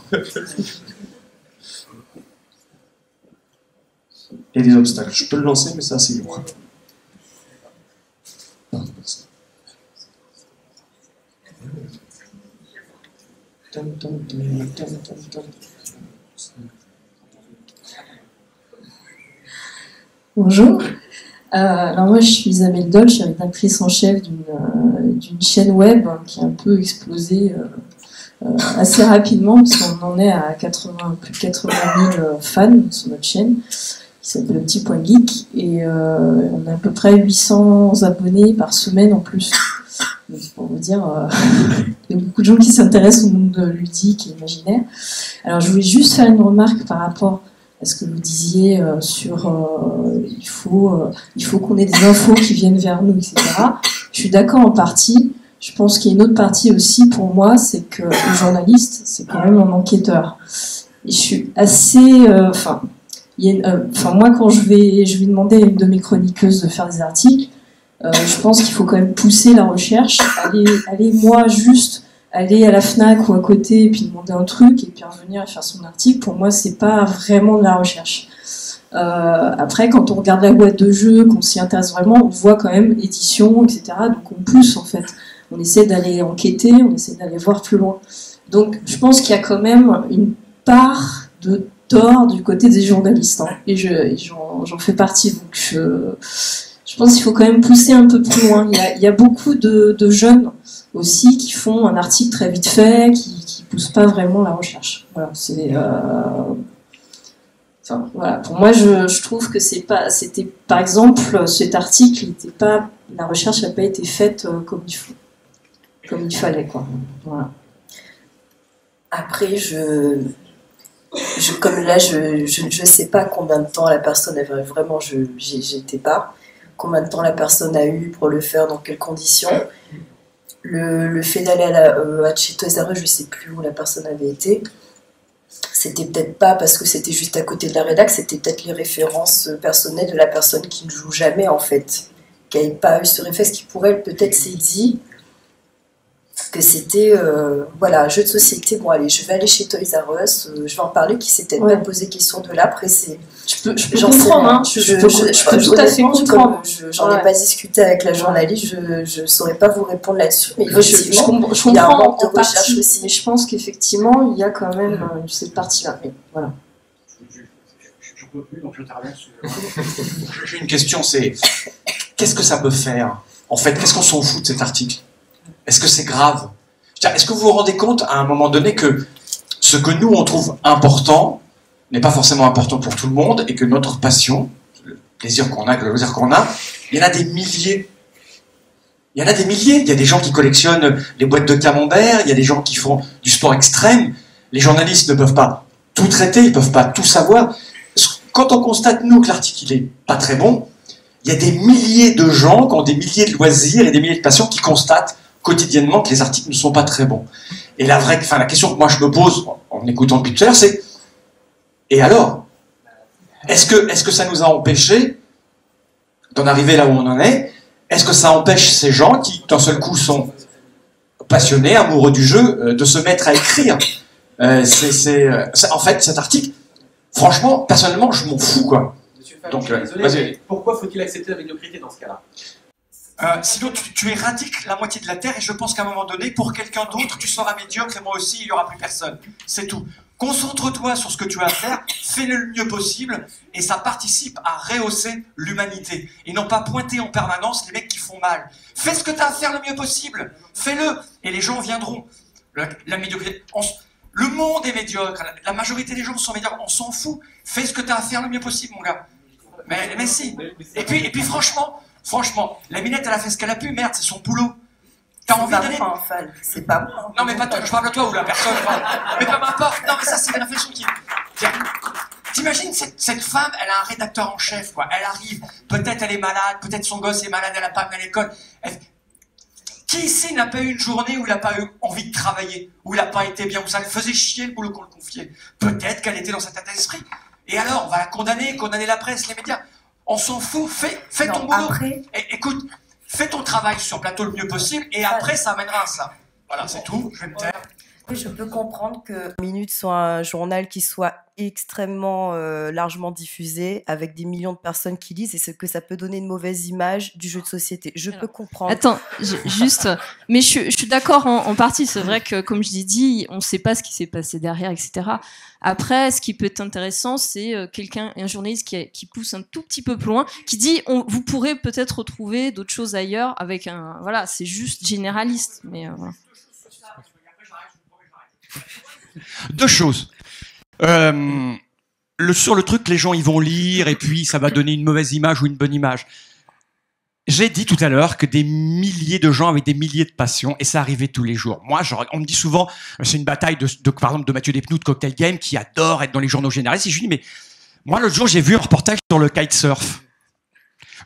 Et des obstacles. Je peux le lancer, mais c'est assez lourd. Bonjour. Alors moi je suis Isabelle Doll, je suis rédactrice en chef d'une chaîne web qui a un peu explosé assez rapidement parce qu'on en est à plus de 80 000 fans sur notre chaîne qui s'appelle Le Petit Point Geek et on a à peu près 800 abonnés par semaine en plus. Donc, pour vous dire, il y a beaucoup de gens qui s'intéressent au monde ludique et imaginaire. Alors je voulais juste faire une remarque par rapport à ce que vous disiez sur il faut qu'on ait des infos qui viennent vers nous, etc. Je suis d'accord en partie. Je pense qu'il y a une autre partie aussi pour moi, c'est que le journaliste, c'est quand même un enquêteur. Et je suis assez... moi, quand je vais demander à une de mes chroniqueuses de faire des articles, je pense qu'il faut quand même pousser la recherche, aller à la Fnac ou à côté et puis demander un truc et puis revenir et faire son article, pour moi c'est pas vraiment de la recherche. Après quand on regarde la boîte de jeu, qu'on s'y intéresse vraiment, on voit quand même édition, etc. Donc on pousse en fait, on essaie d'aller enquêter, on essaie d'aller voir plus loin. Donc je pense qu'il y a quand même une part de tort du côté des journalistes, hein. Et j'en fais partie. Donc je pense qu'il faut quand même pousser un peu plus loin. Il y a beaucoup de jeunes aussi qui font un article très vite fait, qui poussent pas vraiment la recherche. Voilà, enfin, voilà. Pour moi, je trouve que c'était par exemple cet article, la recherche n'a pas été faite comme il fallait, quoi. Voilà. Après, comme là, je sais pas combien de temps la personne avait vraiment, j'étais pas. Combien de temps la personne a eu pour le faire, dans quelles conditions. Le fait d'aller chez Toys R Us, je sais plus où la personne avait été. C'était peut-être pas parce que c'était juste à côté de la rédac, c'était peut-être les références personnelles de la personne qui ne joue jamais, en fait. Qui n'avait pas eu ce réflexe, qui pour elle peut-être s'est dit que c'était voilà, jeu de société, bon allez, je vais aller chez Toys R Us, je vais en parler, qui s'est peut-être pas posé question de là, après c'est... Je peux comprendre, hein. Je peux tout à fait comprendre. J'en ai pas discuté avec la journaliste, je saurais pas vous répondre là-dessus, mais je comprends il y a un manque de recherche aussi. Mais je pense qu'effectivement, il y a quand même cette partie-là. Voilà. Je peux plus, donc je t'arrête. J'ai une question, c'est qu'est-ce que ça peut faire? En fait, qu'est-ce qu'on s'en fout de cet article? Est-ce que c'est grave? Est-ce que vous vous rendez compte à un moment donné que ce que nous on trouve important n'est pas forcément important pour tout le monde et que notre passion, le plaisir qu'on a, le loisir qu'on a, il y en a des milliers. Il y en a des milliers. Il y a des gens qui collectionnent les boîtes de camembert, il y a des gens qui font du sport extrême. Les journalistes ne peuvent pas tout traiter, ils ne peuvent pas tout savoir. Quand on constate, nous, que l'article n'est pas très bon, il y a des milliers de gens qui ont des milliers de loisirs et des milliers de passions qui constatent quotidiennement que les articles ne sont pas très bons. Et la question que moi je me pose en écoutant depuis tout à l'heure, c'est et alors? Est-ce que ça nous a empêchés d'en arriver là où on en est? Est-ce que ça empêche ces gens qui, d'un seul coup, sont passionnés, amoureux du jeu, de se mettre à écrire? En fait, cet article, franchement, personnellement, je m'en fous, quoi. Monsieur Fall, Donc, désolé, pourquoi faut-il accepter la médiocrité dans ce cas-là? Sinon, tu éradiques la moitié de la Terre et je pense qu'à un moment donné, pour quelqu'un d'autre, tu seras médiocre et moi aussi, il n'y aura plus personne. C'est tout. Concentre-toi sur ce que tu as à faire, fais-le le mieux possible et ça participe à rehausser l'humanité. Et non pas pointer en permanence les mecs qui font mal. Fais ce que tu as à faire le mieux possible. Fais-le et les gens viendront. La médiocrité... Le monde est médiocre. La majorité des gens sont médiocres. On s'en fout. Fais ce que tu as à faire le mieux possible, mon gars. Mais si. Et puis franchement, la minette, elle a fait ce qu'elle a pu, merde, c'est son boulot. T'as envie d'aller... C'est pas moi. Non, mais pas toi, je parle de toi ou la personne. Mais peu importe. Non, mais ça, c'est une réflexion qui... T'imagines, cette femme, elle a un rédacteur en chef, quoi. Elle arrive, peut-être elle est malade, peut-être son gosse est malade, elle a pas amené à l'école. Qui ici n'a pas eu une journée où il n'a pas eu envie de travailler, où il n'a pas été bien, où ça le faisait chier le boulot qu'on le confiait? Peut-être qu'elle était dans cet état d'esprit. Et alors, on va la condamner la presse, les médias. On s'en fout, fais ton boulot. Écoute, fais ton travail sur plateau le mieux possible et après ça amènera à ça. Voilà, c'est tout, je vais me taire. Oui, je peux comprendre que Minute soit un journal qui soit extrêmement largement diffusé, avec des millions de personnes qui lisent, et que ça peut donner une mauvaise image du jeu de société. Je peux comprendre. Attends, juste, mais je suis d'accord en partie. C'est vrai que, comme je l'ai dit, on ne sait pas ce qui s'est passé derrière, etc. Après, ce qui peut être intéressant, c'est un journaliste qui pousse un tout petit peu plus loin, qui dit vous pourrez peut-être retrouver d'autres choses ailleurs avec un... Voilà, c'est juste généraliste. Mais voilà. Deux choses. Sur le truc, les gens ils vont lire et puis ça va donner une mauvaise image ou une bonne image. J'ai dit tout à l'heure que des milliers de gens avaient des milliers de passions et ça arrivait tous les jours. Moi, on me dit souvent, c'est une bataille par exemple de Mathieu Despnous de Cocktail Game qui adore être dans les journaux généralistes. Et je lui dis, mais moi l'autre jour j'ai vu un reportage sur le kitesurf.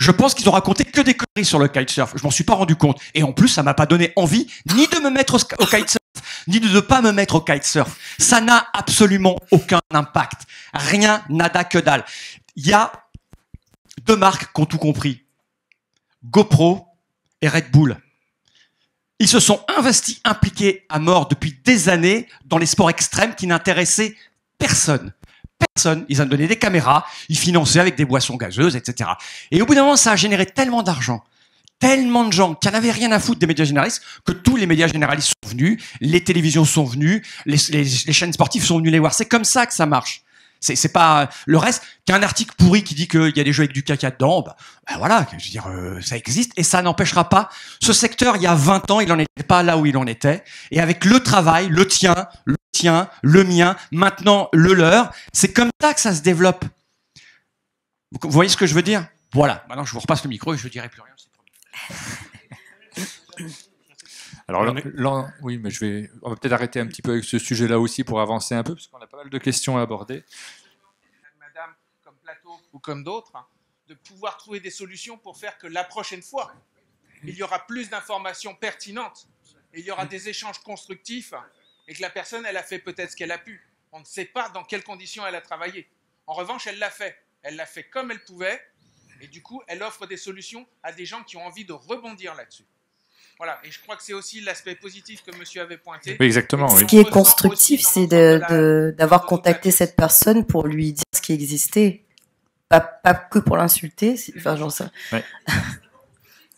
Je pense qu'ils ont raconté que des conneries sur le kitesurf. Je m'en suis pas rendu compte. Et en plus, ça m'a pas donné envie ni de me mettre au kitesurf, ni de ne pas me mettre au kitesurf. Ça n'a absolument aucun impact. Rien, nada, que dalle. Il y a deux marques qui ont tout compris. GoPro et Red Bull. Ils se sont investis, impliqués à mort depuis des années dans les sports extrêmes qui n'intéressaient personne. Personne. Ils ont donné des caméras, ils finançaient avec des boissons gazeuses, etc. Et au bout d'un moment, ça a généré tellement d'argent, tellement de gens qui n'avaient rien à foutre des médias généralistes que tous les médias généralistes sont venus, les télévisions sont venues, les chaînes sportives sont venues les voir. C'est comme ça que ça marche. C'est pas le reste qu'un article pourri qui dit qu'il y a des jeux avec du caca dedans. Bah voilà, je veux dire, ça existe et ça n'empêchera pas. Ce secteur, il y a 20 ans, il n'en était pas là où il en était. Et avec le travail, le tien, le mien, maintenant le leur, c'est comme ça que ça se développe. Vous voyez ce que je veux dire? Voilà. Maintenant, je vous repasse le micro et je ne dirai plus rien. Alors là, oui, mais on va peut-être arrêter un petit peu avec ce sujet-là aussi pour avancer un peu, parce qu'on a pas mal de questions à aborder. Madame, comme Plateau ou comme d'autres, de pouvoir trouver des solutions pour faire que la prochaine fois, il y aura plus d'informations pertinentes, et il y aura des échanges constructifs, et que la personne, elle a fait peut-être ce qu'elle a pu. On ne sait pas dans quelles conditions elle a travaillé. En revanche, elle l'a fait. Elle l'a fait comme elle pouvait, et du coup, elle offre des solutions à des gens qui ont envie de rebondir là-dessus. Voilà, et je crois que c'est aussi l'aspect positif que monsieur avait pointé. Oui, exactement. Ce qui est constructif, c'est d'avoir contacté cette personne pour lui dire ce qui existait. Pas que pour l'insulter, enfin, j'en sais. Ouais.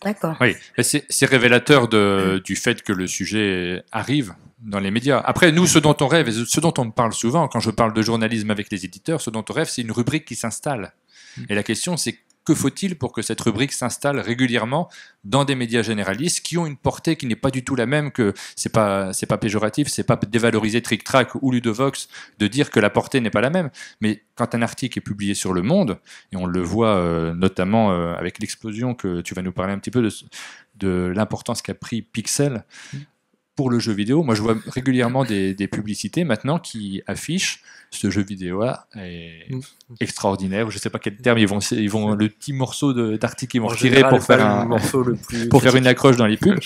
D'accord. Oui, c'est révélateur du fait que le sujet arrive dans les médias. Après, nous, ce dont on rêve, et ce dont on parle souvent, quand je parle de journalisme avec les éditeurs, ce dont on rêve, c'est une rubrique qui s'installe. Et la question, c'est que faut-il pour que cette rubrique s'installe régulièrement dans des médias généralistes qui ont une portée qui n'est pas du tout la même, que c'est pas péjoratif, c'est pas dévaloriser Trick Track ou Ludovox de dire que la portée n'est pas la même. Mais quand un article est publié sur Le Monde, et on le voit notamment avec l'explosion que tu vas nous parler un petit peu de l'importance qu'a pris Pixel pour le jeu vidéo. Moi, je vois régulièrement des publicités maintenant qui affichent ce jeu vidéo-là est extraordinaire. Je ne sais pas quel terme ils vont le petit morceau d'article qu'ils vont retirer pour faire une accroche dans les pubs.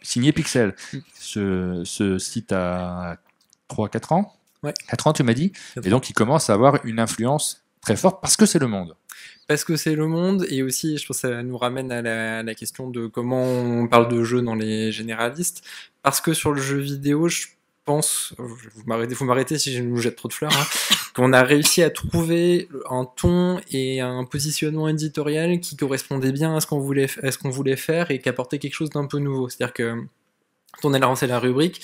Signé Pixel. Ce site a 3-4 ans. Ouais. 4 ans, tu m'as dit. Et donc, il commence à avoir une influence très forte parce que c'est Le Monde. Parce que c'est Le Monde, et aussi, je pense que ça nous ramène à la question de comment on parle de jeu dans les généralistes. Parce que sur le jeu vidéo, je pense, vous m'arrêtez si je nous jette trop de fleurs, qu'on a réussi à trouver un ton et un positionnement éditorial qui correspondait bien à ce qu'on voulait faire et qui apportait quelque chose d'un peu nouveau. C'est-à-dire que quand on a lancé la rubrique,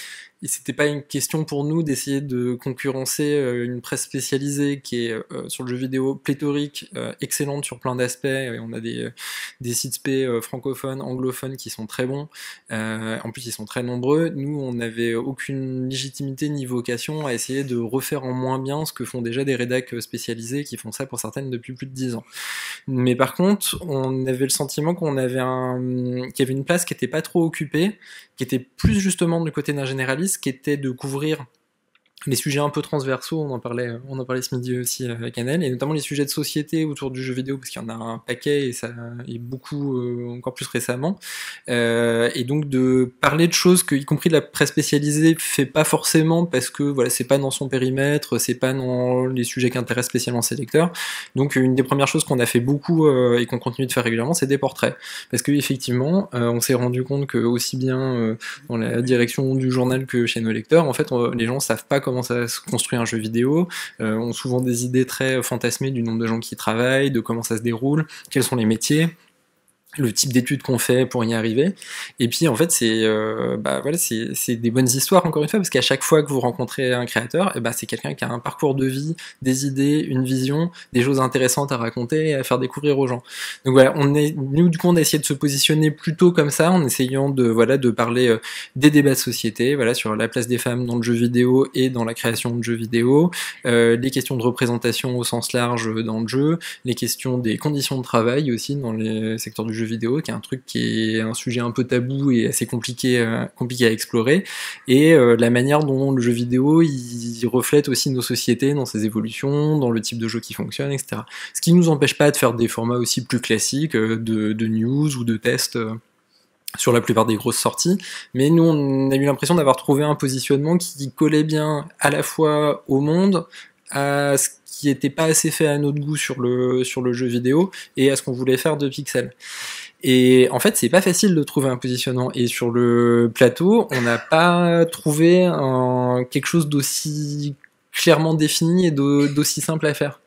c'était pas une question pour nous d'essayer de concurrencer une presse spécialisée qui est sur le jeu vidéo pléthorique, excellente sur plein d'aspects. On a des sites spé francophones, anglophones qui sont très bons. En plus, ils sont très nombreux. Nous, on n'avait aucune légitimité ni vocation à essayer de refaire en moins bien ce que font déjà des rédacs spécialisés qui font ça pour certaines depuis plus de 10 ans. Mais par contre, on avait le sentiment qu'il y avait une place qui n'était pas trop occupée, qui était plus justement du côté d'un généraliste, qui était de couvrir les sujets un peu transversaux, on en parlait ce midi aussi avec Annelle, et notamment les sujets de société autour du jeu vidéo, parce qu'il y en a un paquet, et ça est beaucoup, encore plus récemment, et donc de parler de choses que, y compris de la presse spécialisée, fait pas forcément, parce que voilà, c'est pas dans son périmètre, c'est pas dans les sujets qui intéressent spécialement ses lecteurs. Donc une des premières choses qu'on a fait beaucoup, et qu'on continue de faire régulièrement, c'est des portraits. Parce que effectivement, on s'est rendu compte que aussi bien dans la direction du journal que chez nos lecteurs, en fait, les gens savent pas comment ça se construit un jeu vidéo, ont souvent des idées très fantasmées du nombre de gens qui y travaillent, de comment ça se déroule, quels sont les métiers, le type d'études qu'on fait pour y arriver. Et puis en fait c'est des bonnes histoires, encore une fois, parce qu'à chaque fois que vous rencontrez un créateur, c'est quelqu'un qui a un parcours de vie, des idées, une vision, des choses intéressantes à raconter et à faire découvrir aux gens. Donc voilà, nous du coup on a essayé de se positionner plutôt comme ça, en essayant de parler des débats de société, sur la place des femmes dans le jeu vidéo et dans la création de jeux vidéo, les questions de représentation au sens large dans le jeu, les questions des conditions de travail aussi dans les secteurs du jeu vidéo, qui est un truc qui est un sujet un peu tabou et assez compliqué à explorer, et la manière dont le jeu vidéo il reflète aussi nos sociétés dans ses évolutions, dans le type de jeu qui fonctionne, etc. Ce qui nous empêche pas de faire des formats aussi plus classiques de news ou de tests sur la plupart des grosses sorties, mais nous on a eu l'impression d'avoir trouvé un positionnement qui collait bien à la fois au monde, à ce qui n'était pas assez fait à notre goût sur le jeu vidéo, et à ce qu'on voulait faire de Pixel. Et en fait, c'est pas facile de trouver un positionnement. Et sur le plateau, on n'a pas trouvé quelque chose d'aussi clairement défini et d'aussi simple à faire.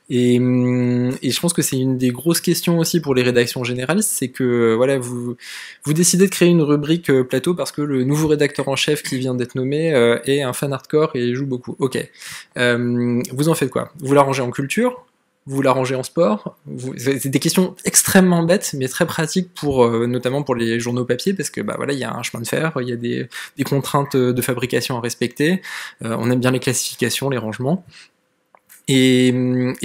Et je pense que c'est une des grosses questions aussi pour les rédactions généralistes, c'est que voilà, vous décidez de créer une rubrique plateau parce que le nouveau rédacteur en chef qui vient d'être nommé est un fan hardcore et joue beaucoup. Ok. Vous en faites quoi? Vous la rangez en culture? Vous la rangez en sport? C'est des questions extrêmement bêtes, mais très pratiques pour notamment pour les journaux papier, parce que bah voilà, il y a un chemin de fer, il y a des contraintes de fabrication à respecter. On aime bien les classifications, les rangements. Et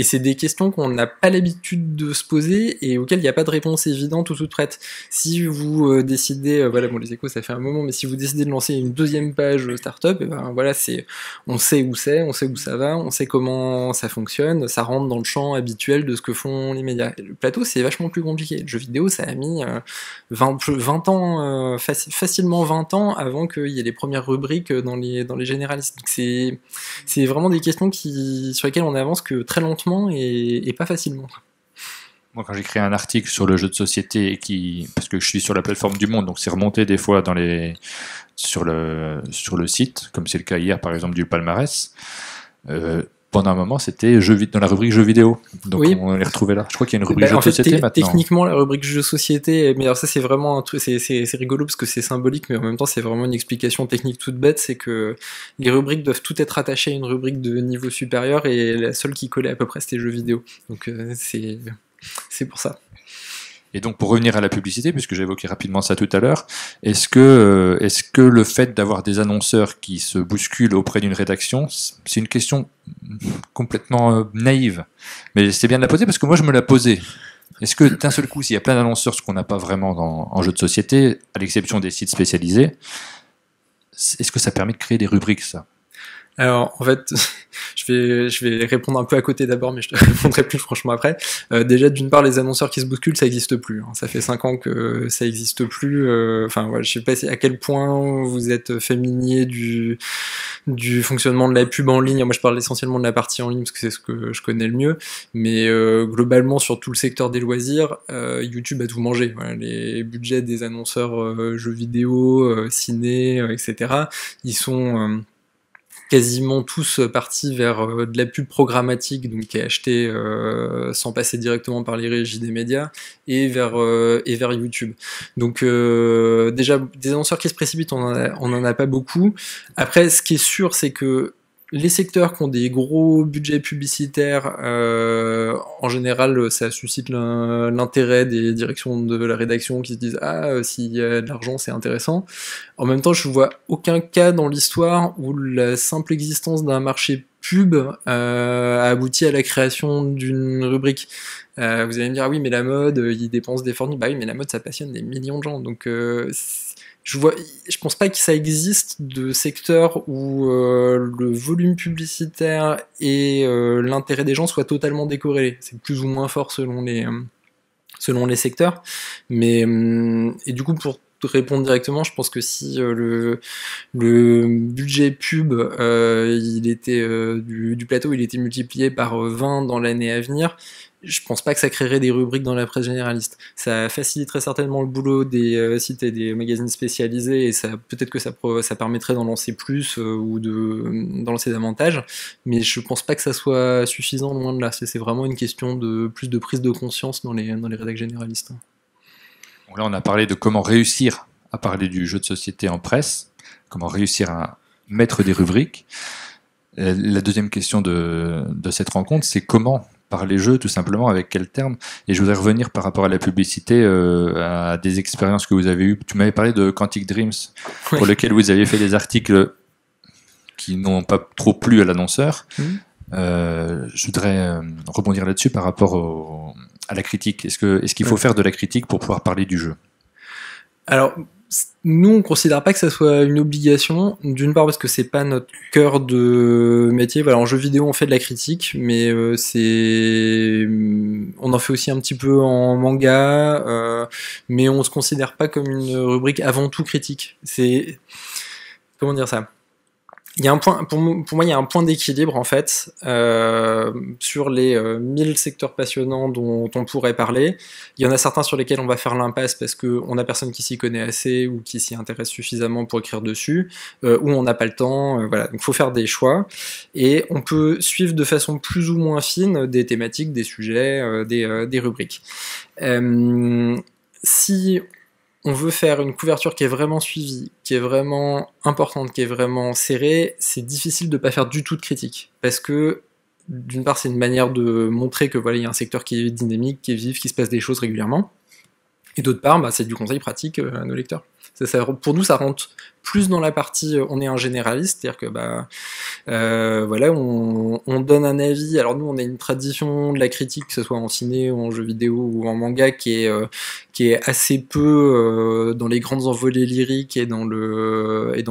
c'est des questions qu'on n'a pas l'habitude de se poser et auxquelles il n'y a pas de réponse évidente ou toute prête. Si vous décidez, voilà, bon, les échos ça fait un moment, mais si vous décidez de lancer une deuxième page startup, et ben voilà, on sait où ça va, on sait comment ça fonctionne, ça rentre dans le champ habituel de ce que font les médias. Et le plateau c'est vachement plus compliqué. Le jeu vidéo ça a mis 20 ans, facilement 20 ans avant qu'il y ait les premières rubriques dans les généralistes. Donc c'est vraiment des questions sur lesquelles on avance que très lentement et pas facilement. Moi, quand j'écris un article sur le jeu de société, parce que je suis sur la plateforme du Monde, donc c'est remonté des fois sur le site, comme c'est le cas hier par exemple du palmarès, pendant un moment c'était dans la rubrique jeux vidéo, donc oui. On les retrouvait là. Je crois qu'il y a une rubrique jeux de société maintenant. Techniquement la rubrique jeux de société, mais alors ça c'est vraiment un truc, c'est rigolo parce que c'est symbolique, mais en même temps c'est vraiment une explication technique toute bête, c'est que les rubriques doivent toutes être attachées à une rubrique de niveau supérieur et la seule qui collait à peu près c'était jeux vidéo, donc c'est pour ça. Et donc pour revenir à la publicité, puisque j'ai évoqué rapidement ça tout à l'heure, est-ce que le fait d'avoir des annonceurs qui se bousculent auprès d'une rédaction, c'est une question complètement naïve, mais c'est bien de la poser parce que moi je me la posais. Est-ce que d'un seul coup, s'il y a plein d'annonceurs, ce qu'on n'a pas vraiment en jeu de société, à l'exception des sites spécialisés, est-ce que ça permet de créer des rubriques, ça ? Alors, en fait, je vais répondre un peu à côté d'abord, mais je te répondrai plus franchement après. Déjà, d'une part, les annonceurs qui se bousculent, ça n'existe plus. Hein. Ça fait 5 ans que ça n'existe plus. Enfin, voilà, je sais pas à quel point vous êtes familier du fonctionnement de la pub en ligne. Moi, je parle essentiellement de la partie en ligne parce que c'est ce que je connais le mieux. Mais globalement, sur tout le secteur des loisirs, YouTube a tout mangé. Voilà, les budgets des annonceurs jeux vidéo, ciné, etc., ils sont quasiment tous partis vers de la pub programmatique, donc qui est achetée sans passer directement par les régies des médias, et vers YouTube. Donc déjà, des annonceurs qui se précipitent, on en a pas beaucoup. Après, ce qui est sûr, c'est que les secteurs qui ont des gros budgets publicitaires, en général, ça suscite l'intérêt des directions de la rédaction qui se disent « Ah, s'il y a de l'argent, c'est intéressant ». En même temps, je ne vois aucun cas dans l'histoire où la simple existence d'un marché pub a abouti à la création d'une rubrique. Vous allez me dire « Ah oui, mais la mode, ils dépensent des fortunes ». Bah oui, mais la mode, ça passionne des millions de gens, donc... je pense pas que ça existe de secteur où le volume publicitaire et l'intérêt des gens soient totalement décorrélés. C'est plus ou moins fort selon les secteurs. Mais et du coup, pour te répondre directement, je pense que si le budget pub il était du plateau, il était multiplié par 20 dans l'année à venir, je pense pas que ça créerait des rubriques dans la presse généraliste. Ça faciliterait certainement le boulot des sites et des magazines spécialisés, et peut-être que ça permettrait d'en lancer plus ou d'en lancer davantage, mais je pense pas que ça soit suffisant, loin de là. C'est vraiment une question de plus de prise de conscience dans les rédactions généralistes. Donc là, on a parlé de comment réussir à parler du jeu de société en presse, comment réussir à mettre des rubriques. La deuxième question de cette rencontre, c'est comment parler jeu, tout simplement, avec quel terme. Et je voudrais revenir par rapport à la publicité, à des expériences que vous avez eues. Tu m'avais parlé de Quantic Dreams, oui, pour lequel vous aviez fait des articles qui n'ont pas trop plu à l'annonceur. Je voudrais rebondir là-dessus par rapport à la critique. Est-ce qu'il faut faire de la critique pour pouvoir parler du jeu ? Alors, nous, on ne considère pas que ça soit une obligation, d'une part parce que c'est pas notre cœur de métier. Voilà, en jeu vidéo, on fait de la critique, mais on en fait aussi un petit peu en manga, mais on se considère pas comme une rubrique avant tout critique. Comment dire ça ? Il y a un point, pour moi, il y a un point d'équilibre en fait sur les 1000 secteurs passionnants dont on pourrait parler. Il y en a certains sur lesquels on va faire l'impasse parce qu'on n'a personne qui s'y connaît assez ou qui s'y intéresse suffisamment pour écrire dessus, ou on n'a pas le temps. Voilà, donc il faut faire des choix et on peut suivre de façon plus ou moins fine des thématiques, des sujets, des rubriques. Si on veut faire une couverture qui est vraiment suivie, qui est vraiment importante, qui est vraiment serrée, c'est difficile de ne pas faire du tout de critique. Parce que, d'une part, c'est une manière de montrer que voilà, il y a un secteur qui est dynamique, qui est vif, qui se passe des choses régulièrement. Et d'autre part, c'est du conseil pratique à nos lecteurs. Pour nous, ça rentre plus dans la partie on est un généraliste, c'est-à-dire que voilà, on donne un avis. Alors nous, on a une tradition de la critique, que ce soit en ciné, ou en jeu vidéo ou en manga, qui est assez peu dans les grandes envolées lyriques et dans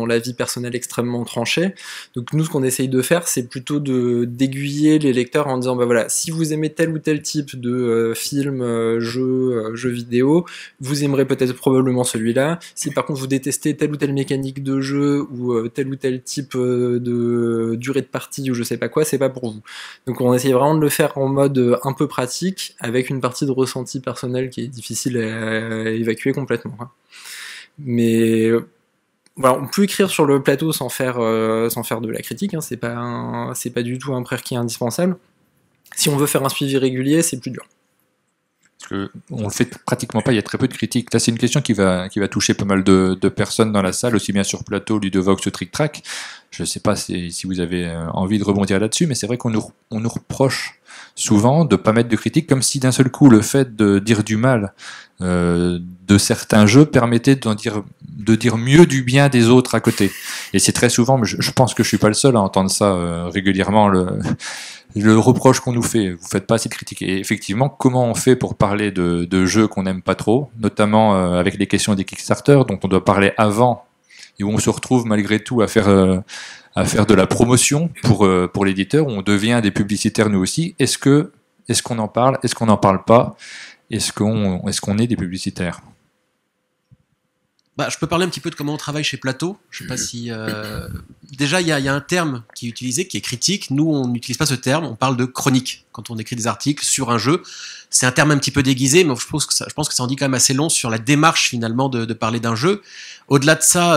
l'avis personnel extrêmement tranché. Donc nous, ce qu'on essaye de faire, c'est plutôt d'aiguiller les lecteurs en disant voilà, si vous aimez tel ou tel type de film, jeu vidéo, vous aimerez peut-être probablement celui-là. Si par contre vous détestez telle ou telle mécanique de jeu ou tel ou tel type de durée de partie ou je sais pas quoi, c'est pas pour vous. Donc on essaye vraiment de le faire en mode un peu pratique, avec une partie de ressenti personnel qui est difficile à évacuer complètement. Mais voilà, on peut écrire sur le plateau sans faire de la critique, c'est pas du tout un prérequis indispensable. Si on veut faire un suivi régulier, c'est plus dur. On le fait pratiquement pas, il y a très peu de critiques. Là, c'est une question qui va toucher pas mal de personnes dans la salle, aussi bien sur plateau, Ludovox, Trick Track. Je ne sais pas si vous avez envie de rebondir là-dessus, mais c'est vrai qu'on nous reproche souvent de ne pas mettre de critiques, comme si d'un seul coup le fait de dire du mal de certains jeux permettait de dire mieux du bien des autres à côté. Et c'est très souvent, mais je pense que je suis pas le seul à entendre ça régulièrement, le reproche qu'on nous fait, vous faites pas assez de critiques. Et effectivement, comment on fait pour parler de jeux qu'on n'aime pas trop, notamment avec les questions des Kickstarter, dont on doit parler avant, et où on se retrouve malgré tout à faire de la promotion pour l'éditeur, où on devient des publicitaires nous aussi. Est-ce qu'on en parle? Est-ce qu'on n'en parle pas? Est-ce qu'on est des publicitaires? Je peux parler un petit peu de comment on travaille chez Plateau. Je sais pas si déjà il y a un terme qui est utilisé, qui est critique. Nous, on n'utilise pas ce terme. On parle de chronique quand on écrit des articles sur un jeu. C'est un terme un petit peu déguisé, mais je pense que ça en dit quand même assez long sur la démarche finalement de parler d'un jeu. Au-delà de ça,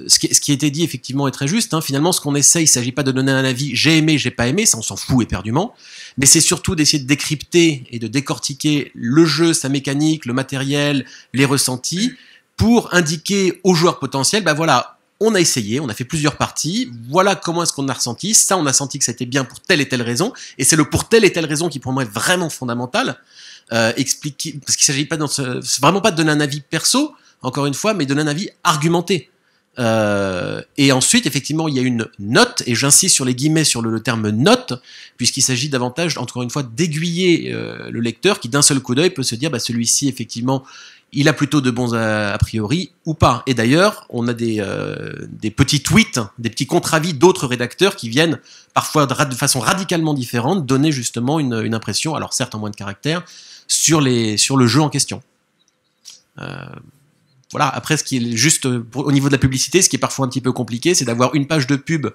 ce qui a été dit effectivement est très juste. Finalement, ce qu'on essaye, il s'agit pas de donner un avis j'ai aimé, j'ai pas aimé, ça on s'en fout éperdument. Mais c'est surtout d'essayer de décrypter et de décortiquer le jeu, sa mécanique, le matériel, les ressentis, pour indiquer aux joueurs potentiels, voilà, on a essayé, on a fait plusieurs parties, voilà comment est-ce qu'on a ressenti, ça on a senti que c'était bien pour telle et telle raison, et c'est le pour telle et telle raison qui pour moi est vraiment fondamental, expliquer, parce qu'il s'agit pas c'est vraiment pas de donner un avis perso, encore une fois, mais de donner un avis argumenté. Et ensuite, effectivement, il y a une note, et j'insiste sur les guillemets sur le terme note, puisqu'il s'agit davantage, encore une fois, d'aiguiller le lecteur qui d'un seul coup d'œil peut se dire, celui-ci, effectivement, il a plutôt de bons a priori ou pas. Et d'ailleurs, on a des petits tweets, des petits contre-avis d'autres rédacteurs qui viennent parfois de façon radicalement différente donner justement une impression, alors certes en moins de caractère, sur le jeu en question. Voilà. Après, ce qui est juste au niveau de la publicité, ce qui est parfois un petit peu compliqué, c'est d'avoir une page de pub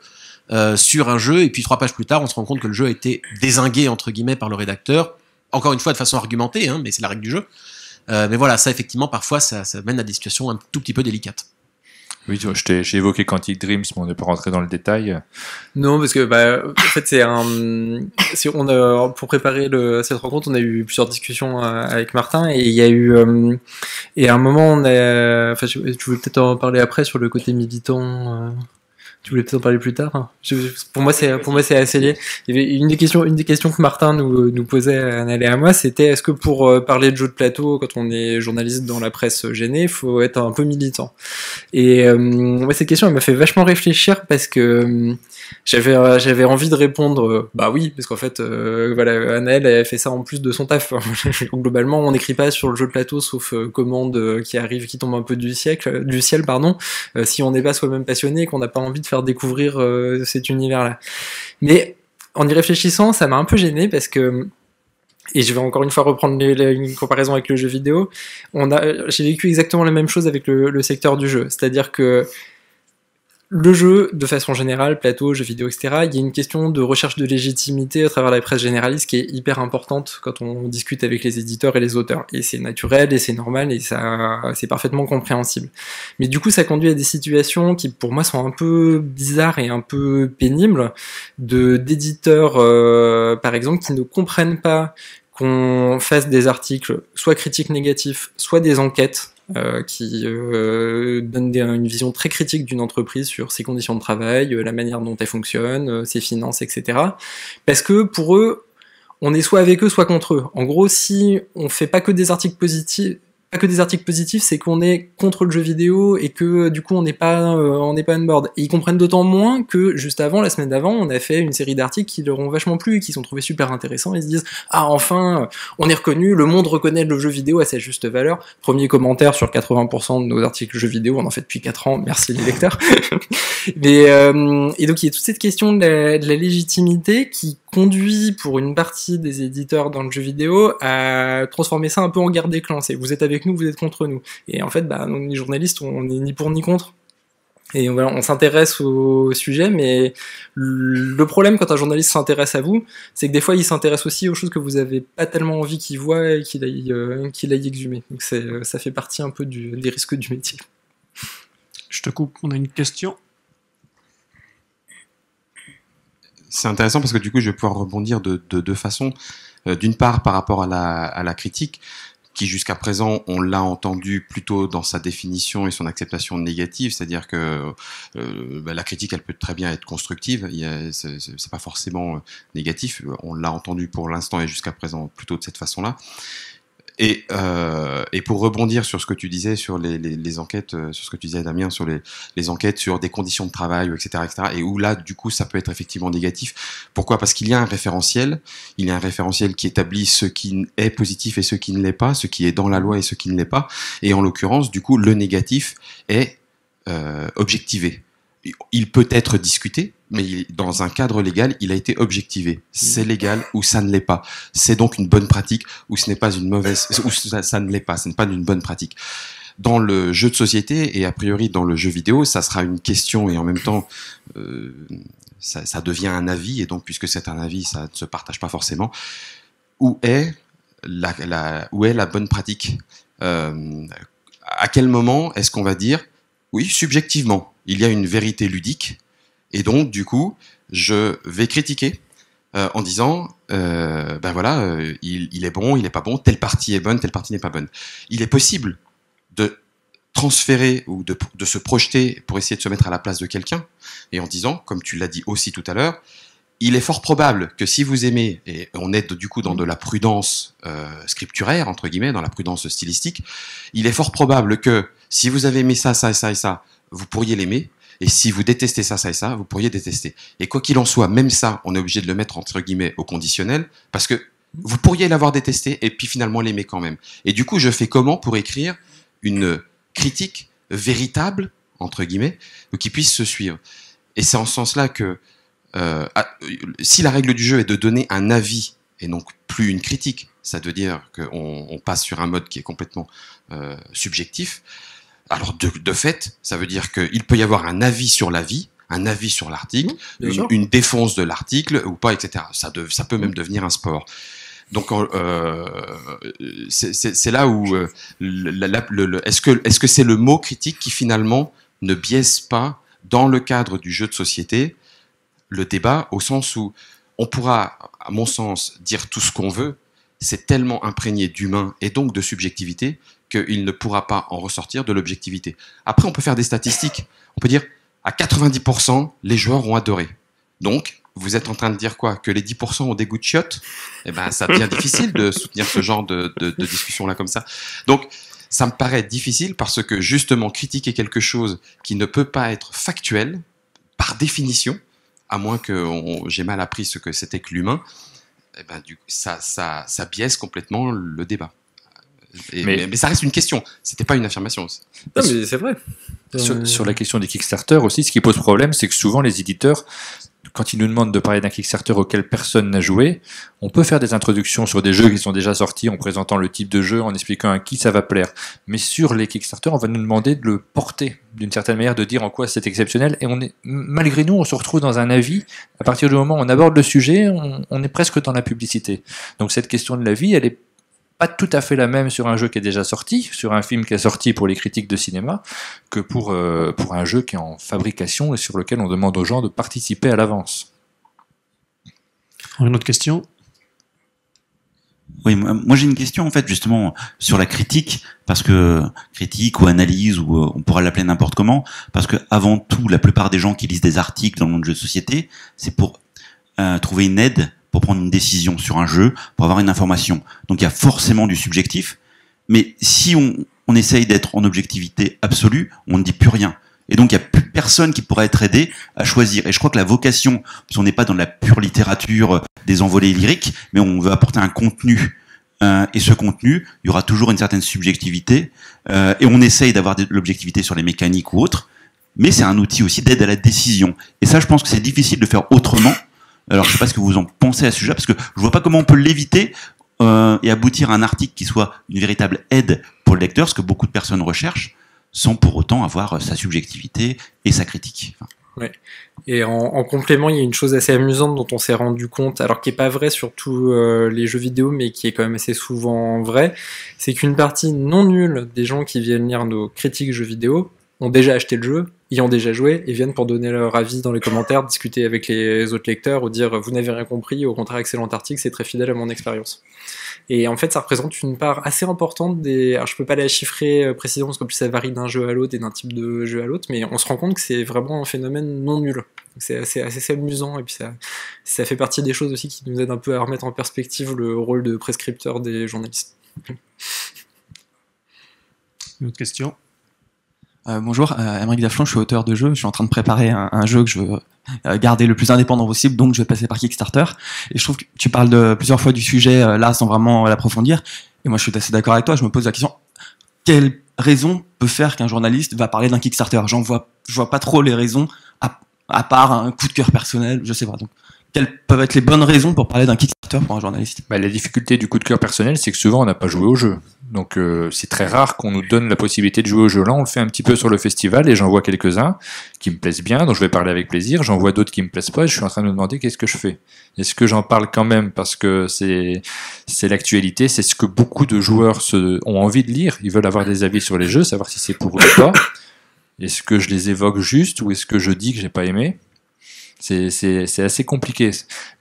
sur un jeu et puis 3 pages plus tard, on se rend compte que le jeu a été dézingué entre guillemets par le rédacteur. Encore une fois, de façon argumentée, mais c'est la règle du jeu. Mais voilà, ça effectivement, parfois, ça mène à des situations un tout petit peu délicates. Oui, j'ai évoqué Quantic Dreams, mais on n'est pas rentré dans le détail. Non, parce que en fait, pour préparer cette rencontre, on a eu plusieurs discussions avec Martin, et il y a eu et à un moment, tu voulais peut-être en parler après sur le côté militant. Tu voulais peut-être en parler plus tard. Pour moi, c'est assez lié. Il y avait une des questions que Martin nous posait à Annelle et à moi, c'était est-ce que pour parler de jeux de plateau, quand on est journaliste dans la presse gênée, il faut être un peu militant. Et moi, cette question, elle m'a fait vachement réfléchir parce que j'avais envie de répondre oui, parce qu'en fait, voilà, Annelle a fait ça en plus de son taf. Globalement, on n'écrit pas sur le jeu de plateau, sauf commande qui tombe un peu du ciel, si on n'est pas soi-même passionné, qu'on n'a pas envie de faire découvrir cet univers-là. Mais en y réfléchissant, ça m'a un peu gêné parce que, et je vais encore une fois reprendre une comparaison avec le jeu vidéo, j'ai vécu exactement la même chose avec le secteur du jeu. C'est-à-dire que le jeu, de façon générale, plateau, jeux vidéo, etc., il y a une question de recherche de légitimité à travers la presse généraliste qui est hyper importante quand on discute avec les éditeurs et les auteurs. Et c'est naturel, et c'est normal, et ça, c'est parfaitement compréhensible. Mais du coup, ça conduit à des situations qui, pour moi, sont un peu bizarres et un peu pénibles, d'éditeurs, par exemple, qui ne comprennent pas qu'on fasse des articles, soit critiques négatifs, soit des enquêtes, qui donne une vision très critique d'une entreprise sur ses conditions de travail, la manière dont elle fonctionne, ses finances, etc. Parce que pour eux, on est soit avec eux, soit contre eux. En gros, si on fait pas que des articles positifs, c'est qu'on est contre le jeu vidéo et que du coup on n'est pas on board. Et ils comprennent d'autant moins que juste avant, la semaine d'avant, on a fait une série d'articles qui leur ont vachement plu et qui sont trouvés super intéressants. Ils se disent enfin on est reconnu, le monde reconnaît le jeu vidéo à sa juste valeur. Premier commentaire sur 80% de nos articles jeux vidéo, on en fait depuis 4 ans, merci les lecteurs. Mais et donc il y a toute cette question de la légitimité qui conduit pour une partie des éditeurs dans le jeu vidéo à transformer ça un peu en guerre des clans. C'est vous êtes avec nous, vous êtes contre nous. Et en fait, nous, les journalistes, on n'est ni pour ni contre. Et voilà, on s'intéresse au sujet, mais le problème quand un journaliste s'intéresse à vous, c'est que des fois il s'intéresse aussi aux choses que vous avez pas tellement envie qu'il voit et qu'il aille exhumer. Donc ça fait partie un peu des risques du métier. Je te coupe, on a une question. C'est intéressant parce que du coup, je vais pouvoir rebondir de deux façons. D'une part, par rapport à la critique, qui jusqu'à présent, on l'a entendu plutôt dans sa définition et son acceptation négative, c'est-à-dire que la critique, elle peut très bien être constructive, c'est pas forcément négatif. On l'a entendu pour l'instant et jusqu'à présent plutôt de cette façon-là. Et pour rebondir sur ce que tu disais sur les enquêtes, sur ce que tu disais Damien, sur les enquêtes sur des conditions de travail, etc., et où là, du coup, ça peut être effectivement négatif. Pourquoi ? Parce qu'il y a un référentiel. Il y a un référentiel qui établit ce qui est positif et ce qui ne l'est pas, ce qui est dans la loi et ce qui ne l'est pas. Et en l'occurrence, du coup, le négatif est objectivé. Il peut être discuté, mais dans un cadre légal, il a été objectivé. C'est légal ou ça ne l'est pas. C'est donc une bonne pratique ou ce n'est pas une mauvaise, ou ça ne l'est pas. Ce n'est pas une bonne pratique. Dans le jeu de société et a priori dans le jeu vidéo, ça sera une question et en même temps, ça devient un avis et donc puisque c'est un avis, ça ne se partage pas forcément. Où est la bonne pratique ? À quel moment est-ce qu'on va dire oui, subjectivement, il y a une vérité ludique, et donc, du coup, je vais critiquer en disant, il est bon, il n'est pas bon, telle partie est bonne, telle partie n'est pas bonne. Il est possible de transférer ou de se projeter pour essayer de se mettre à la place de quelqu'un, et en disant, comme tu l'as dit aussi tout à l'heure, il est fort probable que si vous aimez, et on est du coup dans de la prudence scripturaire, entre guillemets, dans la prudence stylistique, il est fort probable que si vous avez aimé ça, ça et ça et ça, vous pourriez l'aimer, et si vous détestez ça, ça et ça, vous pourriez détester. Et quoi qu'il en soit, même ça, on est obligé de le mettre entre guillemets au conditionnel, parce que vous pourriez l'avoir détesté, et puis finalement l'aimer quand même. Et du coup, je fais comment pour écrire une critique véritable, entre guillemets, qui puisse se suivre. Et c'est en ce sens-là que si la règle du jeu est de donner un avis et donc plus une critique, ça veut dire qu'on passe sur un mode qui est complètement subjectif. Alors de fait, ça veut dire qu'il peut y avoir un avis sur l'avis, un avis sur l'article, une défense de l'article ou pas, etc. Ça peut même devenir un sport. Donc c'est là où est-ce que c'est le mot critique qui finalement ne biaise pas dans le cadre du jeu de société le débat, au sens où on pourra, à mon sens, dire tout ce qu'on veut, c'est tellement imprégné d'humain et donc de subjectivité qu'il ne pourra pas en ressortir de l'objectivité. Après, on peut faire des statistiques. On peut dire, à 90%, les joueurs ont adoré. Donc, vous êtes en train de dire quoi ? Que les 10% ont des goûts de chiottes ? Eh ben, ça devient difficile de soutenir ce genre de discussion-là comme ça. Donc, ça me paraît difficile parce que, justement, critiquer quelque chose qui ne peut pas être factuel, par définition, à moins que j'ai mal appris ce que c'était que l'humain, eh ben, ça biaise complètement le débat. Mais ça reste une question, c'était pas une affirmation. Non, mais c'est vrai. Sur la question des Kickstarter aussi, ce qui pose problème, c'est que souvent les éditeurs quand ils nous demandent de parler d'un Kickstarter auquel personne n'a joué, on peut faire des introductions sur des jeux qui sont déjà sortis en présentant le type de jeu, en expliquant à qui ça va plaire. Mais sur les Kickstarter, on va nous demander de le porter d'une certaine manière, de dire en quoi c'est exceptionnel. Et malgré nous, on se retrouve dans un avis. À partir du moment où on aborde le sujet, on est presque dans la publicité. Donc cette question de l'avis, elle est pas tout à fait la même sur un jeu qui est déjà sorti, sur un film qui est sorti pour les critiques de cinéma, que pour un jeu qui est en fabrication et sur lequel on demande aux gens de participer à l'avance. Une autre question ? Oui, moi j'ai une question en fait justement sur la critique, parce que critique ou analyse, ou on pourra l'appeler n'importe comment, parce que avant tout, la plupart des gens qui lisent des articles dans le monde du jeu de société, c'est pour trouver une aide, pour prendre une décision sur un jeu, pour avoir une information. Donc il y a forcément du subjectif, mais si on essaye d'être en objectivité absolue, on ne dit plus rien. Et donc il n'y a plus personne qui pourrait être aidé à choisir. Et je crois que la vocation, si on n'est pas dans la pure littérature des envolées lyriques, mais on veut apporter un contenu. Et ce contenu, il y aura toujours une certaine subjectivité. Et on essaye d'avoir de l'objectivité sur les mécaniques ou autres. Mais c'est un outil aussi d'aide à la décision. Et ça, je pense que c'est difficile de faire autrement. Alors, je ne sais pas ce que vous en pensez à ce sujet, parce que je vois pas comment on peut l'éviter et aboutir à un article qui soit une véritable aide pour le lecteur, ce que beaucoup de personnes recherchent, sans pour autant avoir sa subjectivité et sa critique. Enfin. Ouais. Et en complément, il y a une chose assez amusante dont on s'est rendu compte, alors qui est pas vrai sur tous les jeux vidéo, mais qui est quand même assez souvent vrai, c'est qu'une partie non nulle des gens qui viennent lire nos critiques jeux vidéo ont déjà acheté le jeu, y ont déjà joué, et viennent pour donner leur avis dans les commentaires, discuter avec les autres lecteurs, ou dire vous n'avez rien compris, au contraire excellent article, c'est très fidèle à mon expérience. Et en fait, ça représente une part assez importante des... Alors, je peux pas la chiffrer précisément, parce qu'en plus, ça varie d'un jeu à l'autre et d'un type de jeu à l'autre, mais on se rend compte que c'est vraiment un phénomène non nul. C'est assez amusant, et puis ça fait partie des choses aussi qui nous aident un peu à remettre en perspective le rôle de prescripteur des journalistes. Une autre question ? Bonjour, Aymeric Daflon, je suis auteur de jeu, je suis en train de préparer un jeu que je veux garder le plus indépendant possible, donc je vais passer par Kickstarter. Et je trouve que tu parles plusieurs fois du sujet là sans vraiment l'approfondir. Et moi je suis assez d'accord avec toi, je me pose la question, quelle raison peut faire qu'un journaliste va parler d'un Kickstarter ? Je vois pas trop les raisons, à part un coup de cœur personnel, je sais pas. Donc, quelles peuvent être les bonnes raisons pour parler d'un Kickstarter pour un journaliste ? La difficulté du coup de cœur personnel, c'est que souvent on n'a pas joué au jeu. Donc c'est très rare qu'on nous donne la possibilité de jouer au jeu. Là, on le fait un petit peu sur le festival et j'en vois quelques-uns qui me plaisent bien, dont je vais parler avec plaisir. J'en vois d'autres qui me plaisent pas et je suis en train de me demander qu'est-ce que je fais. Est-ce que j'en parle quand même parce que c'est l'actualité, c'est ce que beaucoup de joueurs ont envie de lire. Ils veulent avoir des avis sur les jeux, savoir si c'est pour eux ou pas. Est-ce que je les évoque juste ou est-ce que je dis que j'ai pas aimé ? C'est assez compliqué.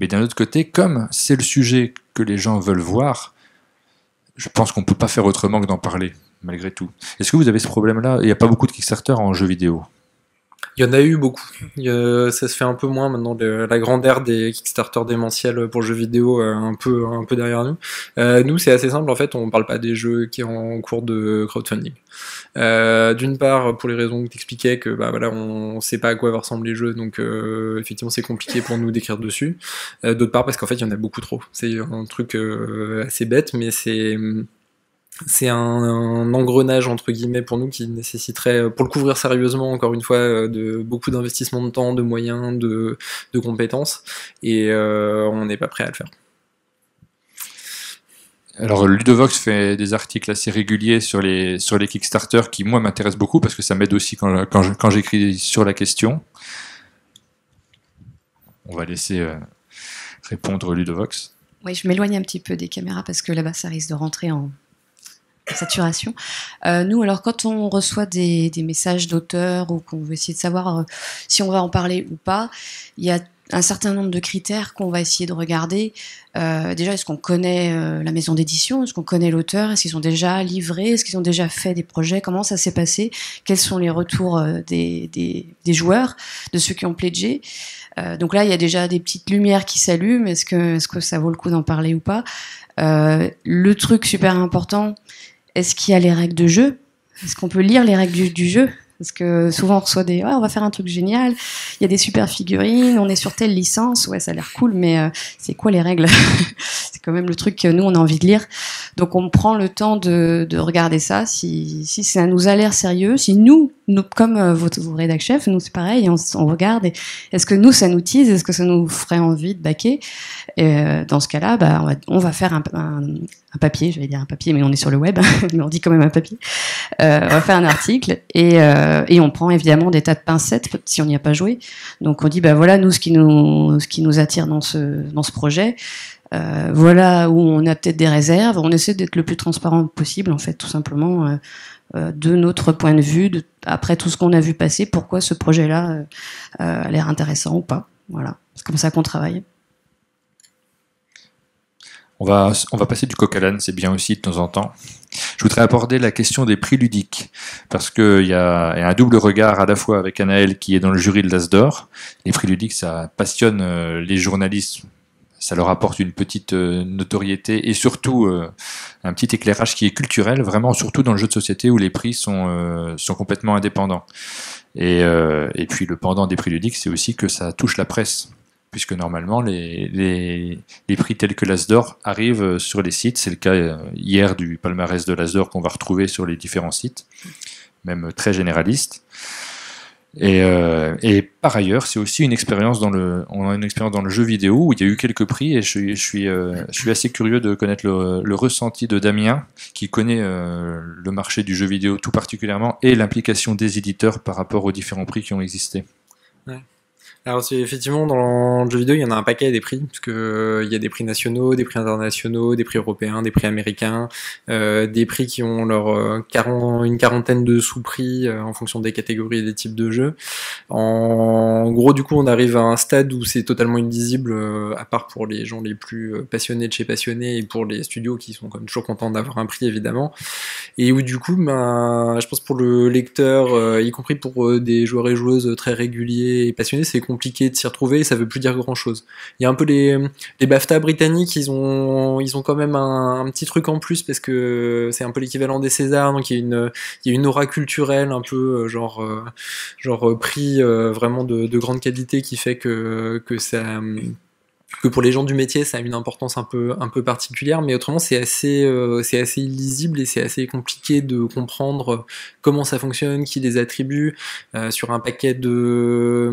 Mais d'un autre côté, comme c'est le sujet que les gens veulent voir, je pense qu'on peut pas faire autrement que d'en parler, malgré tout. Est-ce que vous avez ce problème-là ? Il n'y a pas beaucoup de Kickstarter en jeux vidéo. Il y en a eu beaucoup. Ça se fait un peu moins maintenant. La grande ère des Kickstarter démentiels pour jeux vidéo, un peu derrière nous. Nous, c'est assez simple. En fait, on parle pas des jeux qui sont en cours de crowdfunding. D'une part, pour les raisons que t'expliquais, que voilà, on sait pas à quoi va ressembler les jeux, donc effectivement, c'est compliqué pour nous d'écrire dessus. D'autre part, parce qu'en fait, il y en a beaucoup trop. C'est un truc assez bête, mais c'est un engrenage entre guillemets pour nous qui nécessiterait, pour le couvrir sérieusement, encore une fois, de beaucoup d'investissement de temps, de moyens, de compétences, et on n'est pas prêt à le faire. Alors Ludovox fait des articles assez réguliers sur les Kickstarter qui moi m'intéressent beaucoup parce que ça m'aide aussi quand j'écris sur la question. On va laisser répondre Ludovox. Oui, je m'éloigne un petit peu des caméras parce que là-bas ça risque de rentrer en saturation. Nous, alors, quand on reçoit des messages d'auteurs ou qu'on veut essayer de savoir si on va en parler ou pas, il y a un certain nombre de critères qu'on va essayer de regarder. Déjà, est-ce qu'on connaît la maison d'édition ? Est-ce qu'on connaît l'auteur ? Est-ce qu'ils ont déjà livré ? Est-ce qu'ils ont déjà fait des projets ? Comment ça s'est passé ? Quels sont les retours des joueurs, de ceux qui ont pledgé ? Donc là, il y a déjà des petites lumières qui s'allument. Est-ce que ça vaut le coup d'en parler ou pas ? Le truc super important, est-ce qu'il y a les règles de jeu ? Est-ce qu'on peut lire les règles du jeu ? Parce que souvent on reçoit des on va faire un truc génial, il y a des super figurines, on est sur telle licence, ouais ça a l'air cool, mais c'est quoi les règles? C'est quand même le truc que nous on a envie de lire. Donc on prend le temps de regarder ça, si ça nous a l'air sérieux, si nous comme vos rédac chefs, nous c'est pareil, on regarde, et est-ce que nous ça nous tease, est-ce que ça nous ferait envie de baquer? Et dans ce cas-là, on va faire un papier, j'allais dire un papier, mais on est sur le web, mais on dit quand même un papier. On va faire un article et on prend évidemment des tas de pincettes si on n'y a pas joué. Donc on dit voilà nous ce qui nous attire dans ce projet. Voilà où on a peut-être des réserves. On essaie d'être le plus transparent possible en fait, tout simplement de notre point de vue, après tout ce qu'on a vu passer, pourquoi ce projet-là a l'air intéressant ou pas. Voilà, c'est comme ça qu'on travaille. On va passer du coq à l'âne, c'est bien aussi de temps en temps. Je voudrais aborder la question des prix ludiques, parce qu'il y a un double regard à la fois avec Anaël qui est dans le jury de l'As d'Or. Les prix ludiques, ça passionne les journalistes, ça leur apporte une petite notoriété et surtout un petit éclairage qui est culturel, vraiment surtout dans le jeu de société où les prix sont complètement indépendants. Et puis le pendant des prix ludiques, c'est aussi que ça touche la presse, puisque normalement les prix tels que l'As d'Or arrivent sur les sites. C'est le cas hier du palmarès de l'As d'Or qu'on va retrouver sur les différents sites, même très généralistes. Et par ailleurs, c'est aussi une expérience on a une expérience dans le jeu vidéo où il y a eu quelques prix, et je suis assez curieux de connaître le ressenti de Damien, qui connaît le marché du jeu vidéo tout particulièrement et l'implication des éditeurs par rapport aux différents prix qui ont existé. Ouais. Alors effectivement, dans le jeu vidéo, il y en a un paquet des prix, parce que il y a des prix nationaux, des prix internationaux, des prix européens, des prix américains, des prix qui ont une quarantaine de sous-prix en fonction des catégories et des types de jeux. En gros, du coup, on arrive à un stade où c'est totalement illisible, à part pour les gens les plus passionnés de chez passionnés et pour les studios qui sont quand même toujours contents d'avoir un prix, évidemment. Et où du coup, je pense pour le lecteur, y compris pour des joueurs et joueuses très réguliers et passionnés, c'est compliqué de s'y retrouver et ça veut plus dire grand chose. Il y a un peu les BAFTA britanniques, ils ont quand même un petit truc en plus parce que c'est un peu l'équivalent des Césars, donc il y a une aura culturelle un peu genre prix vraiment de grande qualité qui fait que pour les gens du métier ça a une importance un peu particulière, mais autrement c'est assez illisible et c'est assez compliqué de comprendre comment ça fonctionne, qui les attribue. Sur un paquet de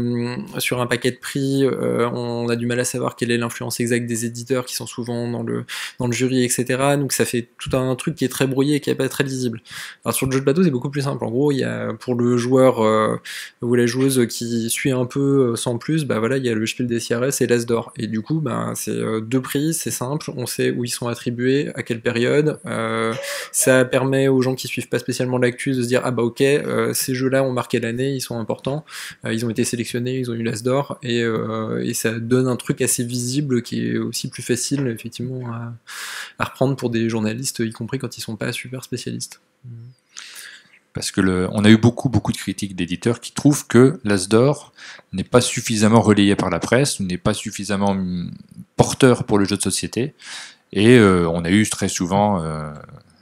prix, on a du mal à savoir quelle est l'influence exacte des éditeurs qui sont souvent dans le jury, etc. Donc ça fait tout un truc qui est très brouillé et qui n'est pas très lisible. Alors sur le jeu de plateau c'est beaucoup plus simple. En gros il y a pour le joueur ou la joueuse qui suit un peu sans plus, il y a le Spiel des CRS et l'As d'Or, et du coup c'est deux prix, c'est simple, on sait où ils sont attribués, à quelle période. Ça permet aux gens qui suivent pas spécialement l'actu de se dire ok, ces jeux-là ont marqué l'année, ils sont importants, ils ont été sélectionnés, ils ont eu l'As d'Or, et ça donne un truc assez visible qui est aussi plus facile effectivement à reprendre pour des journalistes, y compris quand ils sont pas super spécialistes. Parce que on a eu beaucoup de critiques d'éditeurs qui trouvent que l'As d'Or n'est pas suffisamment relayé par la presse, n'est pas suffisamment porteur pour le jeu de société. Et on a eu très souvent,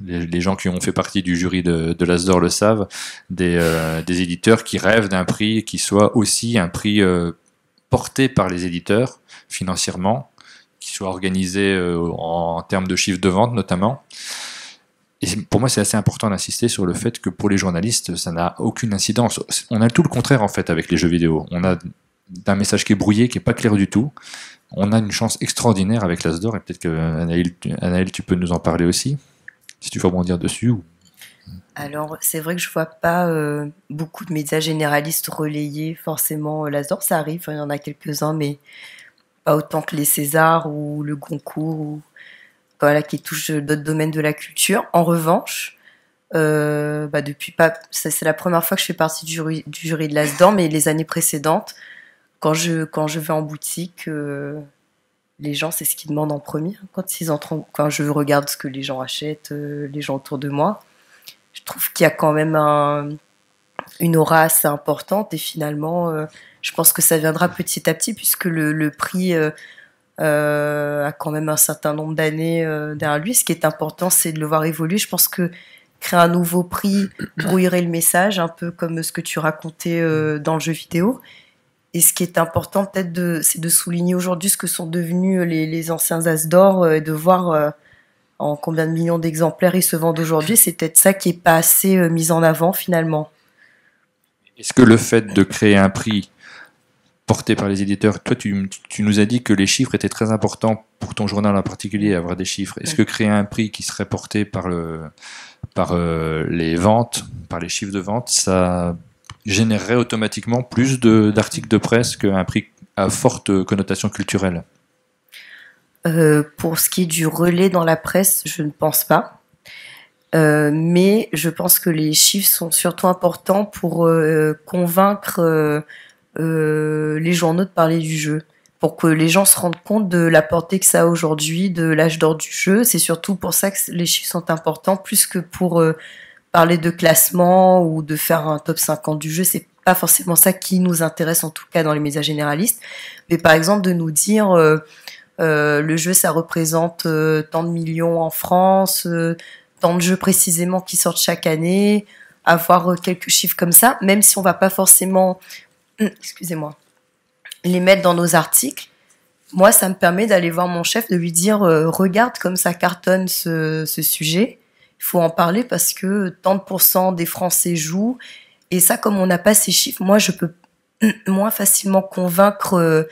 les gens qui ont fait partie du jury de l'As d'Or le savent, des éditeurs qui rêvent d'un prix qui soit aussi un prix porté par les éditeurs financièrement, qui soit organisé en termes de chiffre de vente notamment. Et pour moi, c'est assez important d'insister sur le fait que pour les journalistes, ça n'a aucune incidence. On a tout le contraire en fait avec les jeux vidéo. On a un message qui est brouillé, qui est pas clair du tout. On a une chance extraordinaire avec l'As d'Or, et peut-être que Anaël, tu peux nous en parler aussi, si tu veux rebondir dessus. Alors, c'est vrai que je vois pas beaucoup de médias généralistes relayer forcément l'As d'Or. Ça arrive, il y en a quelques-uns, mais pas autant que les Césars ou le Goncourt, qui touchent d'autres domaines de la culture. En revanche, c'est la première fois que je fais partie du jury de l'As d'Or, mais les années précédentes, quand je vais en boutique, les gens, c'est ce qu'ils demandent en premier. Quand je regarde ce que les gens achètent, les gens autour de moi, je trouve qu'il y a quand même une aura assez importante, et finalement, je pense que ça viendra petit à petit, puisque le prix a quand même un certain nombre d'années derrière lui. Ce qui est important, c'est de le voir évoluer. Je pense que créer un nouveau prix brouillerait le message, un peu comme ce que tu racontais dans le jeu vidéo. Et ce qui est important peut-être, c'est de souligner aujourd'hui ce que sont devenus les anciens As d'or, et de voir en combien de millions d'exemplaires ils se vendent aujourd'hui. C'est peut-être ça qui n'est pas assez mis en avant finalement. Est-ce que le fait de créer un prix porté par les éditeurs, toi tu nous as dit que les chiffres étaient très importants pour ton journal en particulier, avoir des chiffres. Est-ce que créer un prix qui serait porté par les ventes, par les chiffres de vente, ça générerait automatiquement plus d'articles de presse qu'un prix à forte connotation culturelle? Pour ce qui est du relais dans la presse, je ne pense pas. Mais je pense que les chiffres sont surtout importants pour convaincre les journaux de parler du jeu. Pour que les gens se rendent compte de la portée que ça a aujourd'hui, de l'âge d'or du jeu. C'est surtout pour ça que les chiffres sont importants, plus que pour parler de classement ou de faire un top 50 du jeu. C'est pas forcément ça qui nous intéresse, en tout cas dans les médias généralistes. Mais par exemple, de nous dire le jeu, ça représente tant de millions en France, tant de jeux précisément qui sortent chaque année, avoir quelques chiffres comme ça, même si on va pas forcément, excusez-moi, les mettre dans nos articles. Moi, ça me permet d'aller voir mon chef, de lui dire regarde comme ça cartonne ce sujet, il faut en parler parce que tant de pourcents des Français jouent, et ça, comme on n'a pas ces chiffres, moi, je peux moins facilement convaincre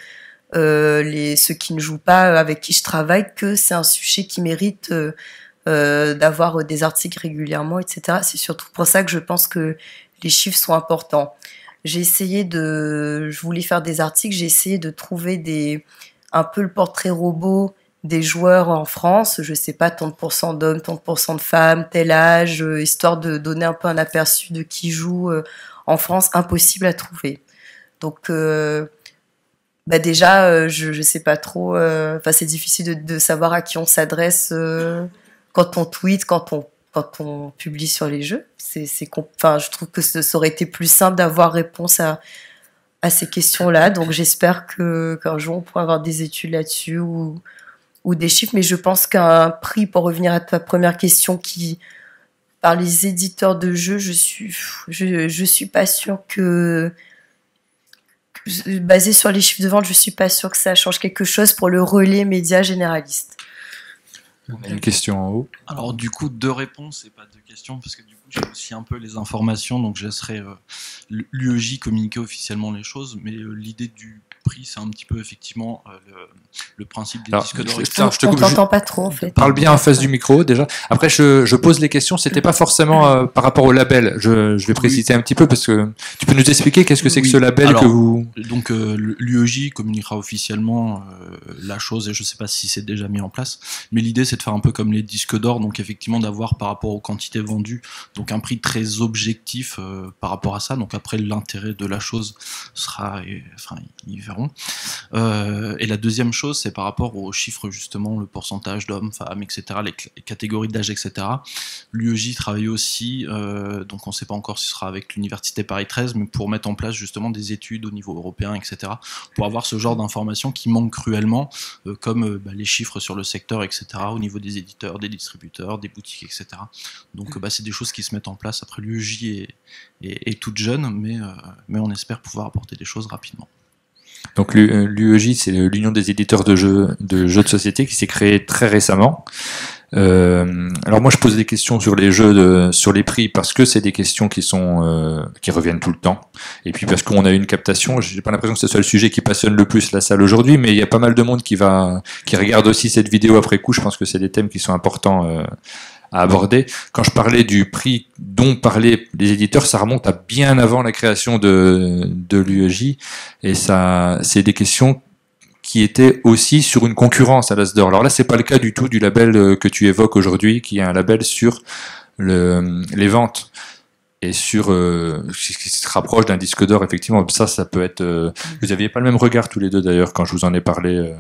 ceux qui ne jouent pas, avec qui je travaille, que c'est un sujet qui mérite d'avoir des articles régulièrement, etc. C'est surtout pour ça que je pense que les chiffres sont importants. Je voulais faire des articles, j'ai essayé de trouver un peu le portrait robot des joueurs en France, je sais pas, tant de pourcents d'hommes, tant de pourcents de femmes, tel âge, histoire de donner un peu un aperçu de qui joue en France, impossible à trouver. Donc, déjà, je sais pas trop, c'est difficile de savoir à qui on s'adresse quand on tweet, quand on publie sur les jeux. Je trouve que ça aurait été plus simple d'avoir réponse à ces questions-là. Donc j'espère qu'un jour on pourra avoir des études là-dessus ou des chiffres. Mais je pense qu'un prix, pour revenir à ta première question, par les éditeurs de jeux, je suis pas sûre que, basé sur les chiffres de vente, je suis pas sûre que ça change quelque chose pour le relais média généraliste. On a une question en haut. Alors du coup, 2 réponses et pas 2 questions, parce que du coup j'ai aussi un peu les informations, donc je laisserai l'UEJ communiquer officiellement les choses, mais l'idée du prix, c'est un petit peu effectivement le principe des disques d'or. On t'entend pas trop en fait. Parle bien en face du micro déjà. Après, je pose les questions. C'était pas forcément par rapport au label. Je vais préciser un petit peu parce que tu peux nous expliquer qu'est-ce que c'est que ce label que vous. Donc l'UEJ communiquera officiellement la chose, et je sais pas si c'est déjà mis en place. Mais l'idée, c'est de faire un peu comme les disques d'or, donc effectivement d'avoir par rapport aux quantités vendues, donc un prix très objectif par rapport à ça. Donc après, l'intérêt de la chose sera, ils verront. Et la deuxième chose, c'est par rapport aux chiffres, justement, le pourcentage d'hommes, femmes, etc., les catégories d'âge, etc. L'UEJ travaille aussi, donc on ne sait pas encore si ce sera avec l'Université Paris 13, mais pour mettre en place justement des études au niveau européen, etc., pour avoir ce genre d'informations qui manquent cruellement, comme les chiffres sur le secteur, etc., au niveau des éditeurs, des distributeurs, des boutiques, etc. Donc c'est des choses qui se mettent en place. Après, l'UEJ est toute jeune, mais on espère pouvoir apporter des choses rapidement. Donc l'UEJ, c'est l'Union des éditeurs de jeux de société qui s'est créée très récemment. Alors moi je pose des questions sur les jeux, sur les prix, parce que c'est des questions qui reviennent tout le temps. Et puis parce qu'on a eu une captation, j'ai pas l'impression que ce soit le sujet qui passionne le plus la salle aujourd'hui, mais il y a pas mal de monde qui regarde aussi cette vidéo après coup. Je pense que c'est des thèmes qui sont importants à aborder. Quand je parlais du prix dont parlaient les éditeurs, ça remonte à bien avant la création de l'UEJ, et ça, c'est des questions qui étaient aussi sur une concurrence à l'As d'or. Alors là, c'est pas le cas du tout du label que tu évoques aujourd'hui, qui est un label sur les ventes et sur ce qui se rapproche d'un disque d'or, effectivement. Ça peut être. Vous aviez pas le même regard tous les deux d'ailleurs quand je vous en ai parlé.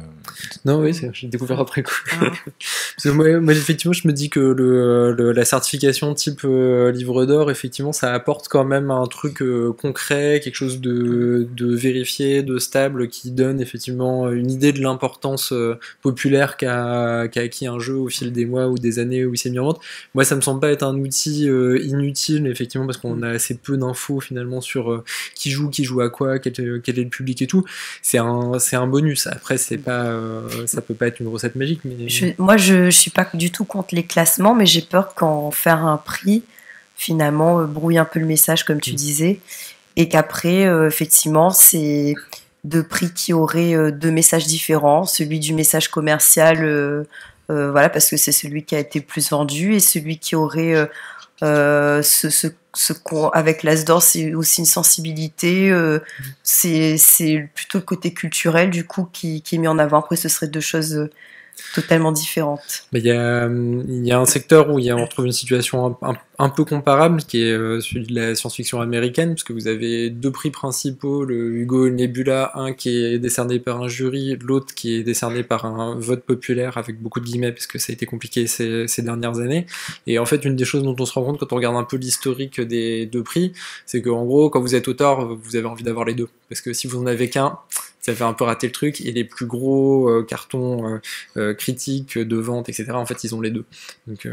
Non, oui, j'ai découvert après coup. Parce que moi, effectivement, je me dis que la certification type livre d'or, effectivement, ça apporte quand même un truc concret, quelque chose de vérifié, de stable, qui donne effectivement une idée de l'importance populaire qu'a acquis un jeu au fil des mois ou des années où il s'est mis en vente. Moi, ça me semble pas être un outil inutile, effectivement, parce qu'on a assez peu d'infos finalement sur qui joue à quoi, quel est le public et tout. C'est un bonus. Après, c'est pas ça peut pas être une recette magique, mais moi je suis pas du tout contre les classements, mais j'ai peur qu'en faire un prix finalement brouille un peu le message, comme tu disais, et qu'après effectivement c'est deux prix qui auraient deux messages différents, celui du message commercial voilà, parce que c'est celui qui a été plus vendu, et celui qui aurait avec l'As d'or, c'est aussi une sensibilité, c'est plutôt le côté culturel du coup qui est mis en avant. Après, ce serait deux choses totalement différentes. Mais il y a un secteur où on trouve une situation un peu comparable, qui est celui de la science-fiction américaine, parce que vous avez deux prix principaux, le Hugo Nebula, un qui est décerné par un jury, l'autre qui est décerné par un vote populaire, avec beaucoup de guillemets, parce que ça a été compliqué ces dernières années. Et en fait, une des choses dont on se rend compte quand on regarde un peu l'historique des deux prix, c'est qu'en gros, quand vous êtes auteur, vous avez envie d'avoir les deux. Parce que si vous en avez qu'un, ça fait un peu rater le truc, et les plus gros cartons critiques de vente, etc., en fait, ils ont les deux. Donc,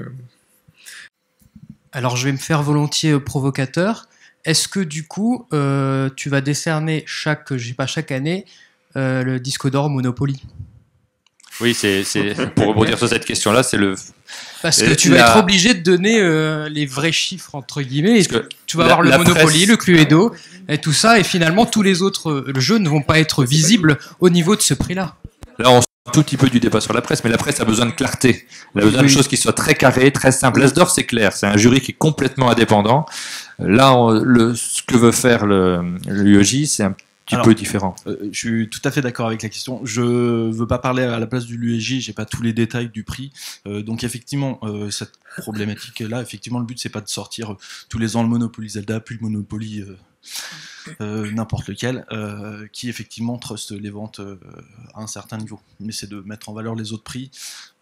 alors, je vais me faire volontiers provocateur. Est-ce que, du coup, tu vas décerner chaque année le disque d'or Monopoly? Oui, c'est pour rebondir sur cette question-là, c'est le... Parce que tu vas être obligé de donner les vrais chiffres, entre guillemets, et tu vas avoir le Monopoly, le Cluedo, et tout ça, et finalement, tous les autres jeux ne vont pas être visibles au niveau de ce prix-là. Là, on sort un tout petit peu du débat sur la presse, mais la presse a besoin de clarté. Elle a besoin de choses qui soient très carrées, très simples. L'As d'or, c'est clair, c'est un jury qui est complètement indépendant. Là, ce que veut faire l'UEJ, c'est un petit peu différent. Je suis tout à fait d'accord avec la question. Je veux pas parler à la place de l'UEJ, j'ai pas tous les détails du prix. Donc effectivement, cette problématique-là, effectivement, le but c'est pas de sortir tous les ans le Monopoly Zelda, puis le Monopoly n'importe lequel, qui effectivement truste les ventes à un certain niveau. Mais c'est de mettre en valeur les autres prix.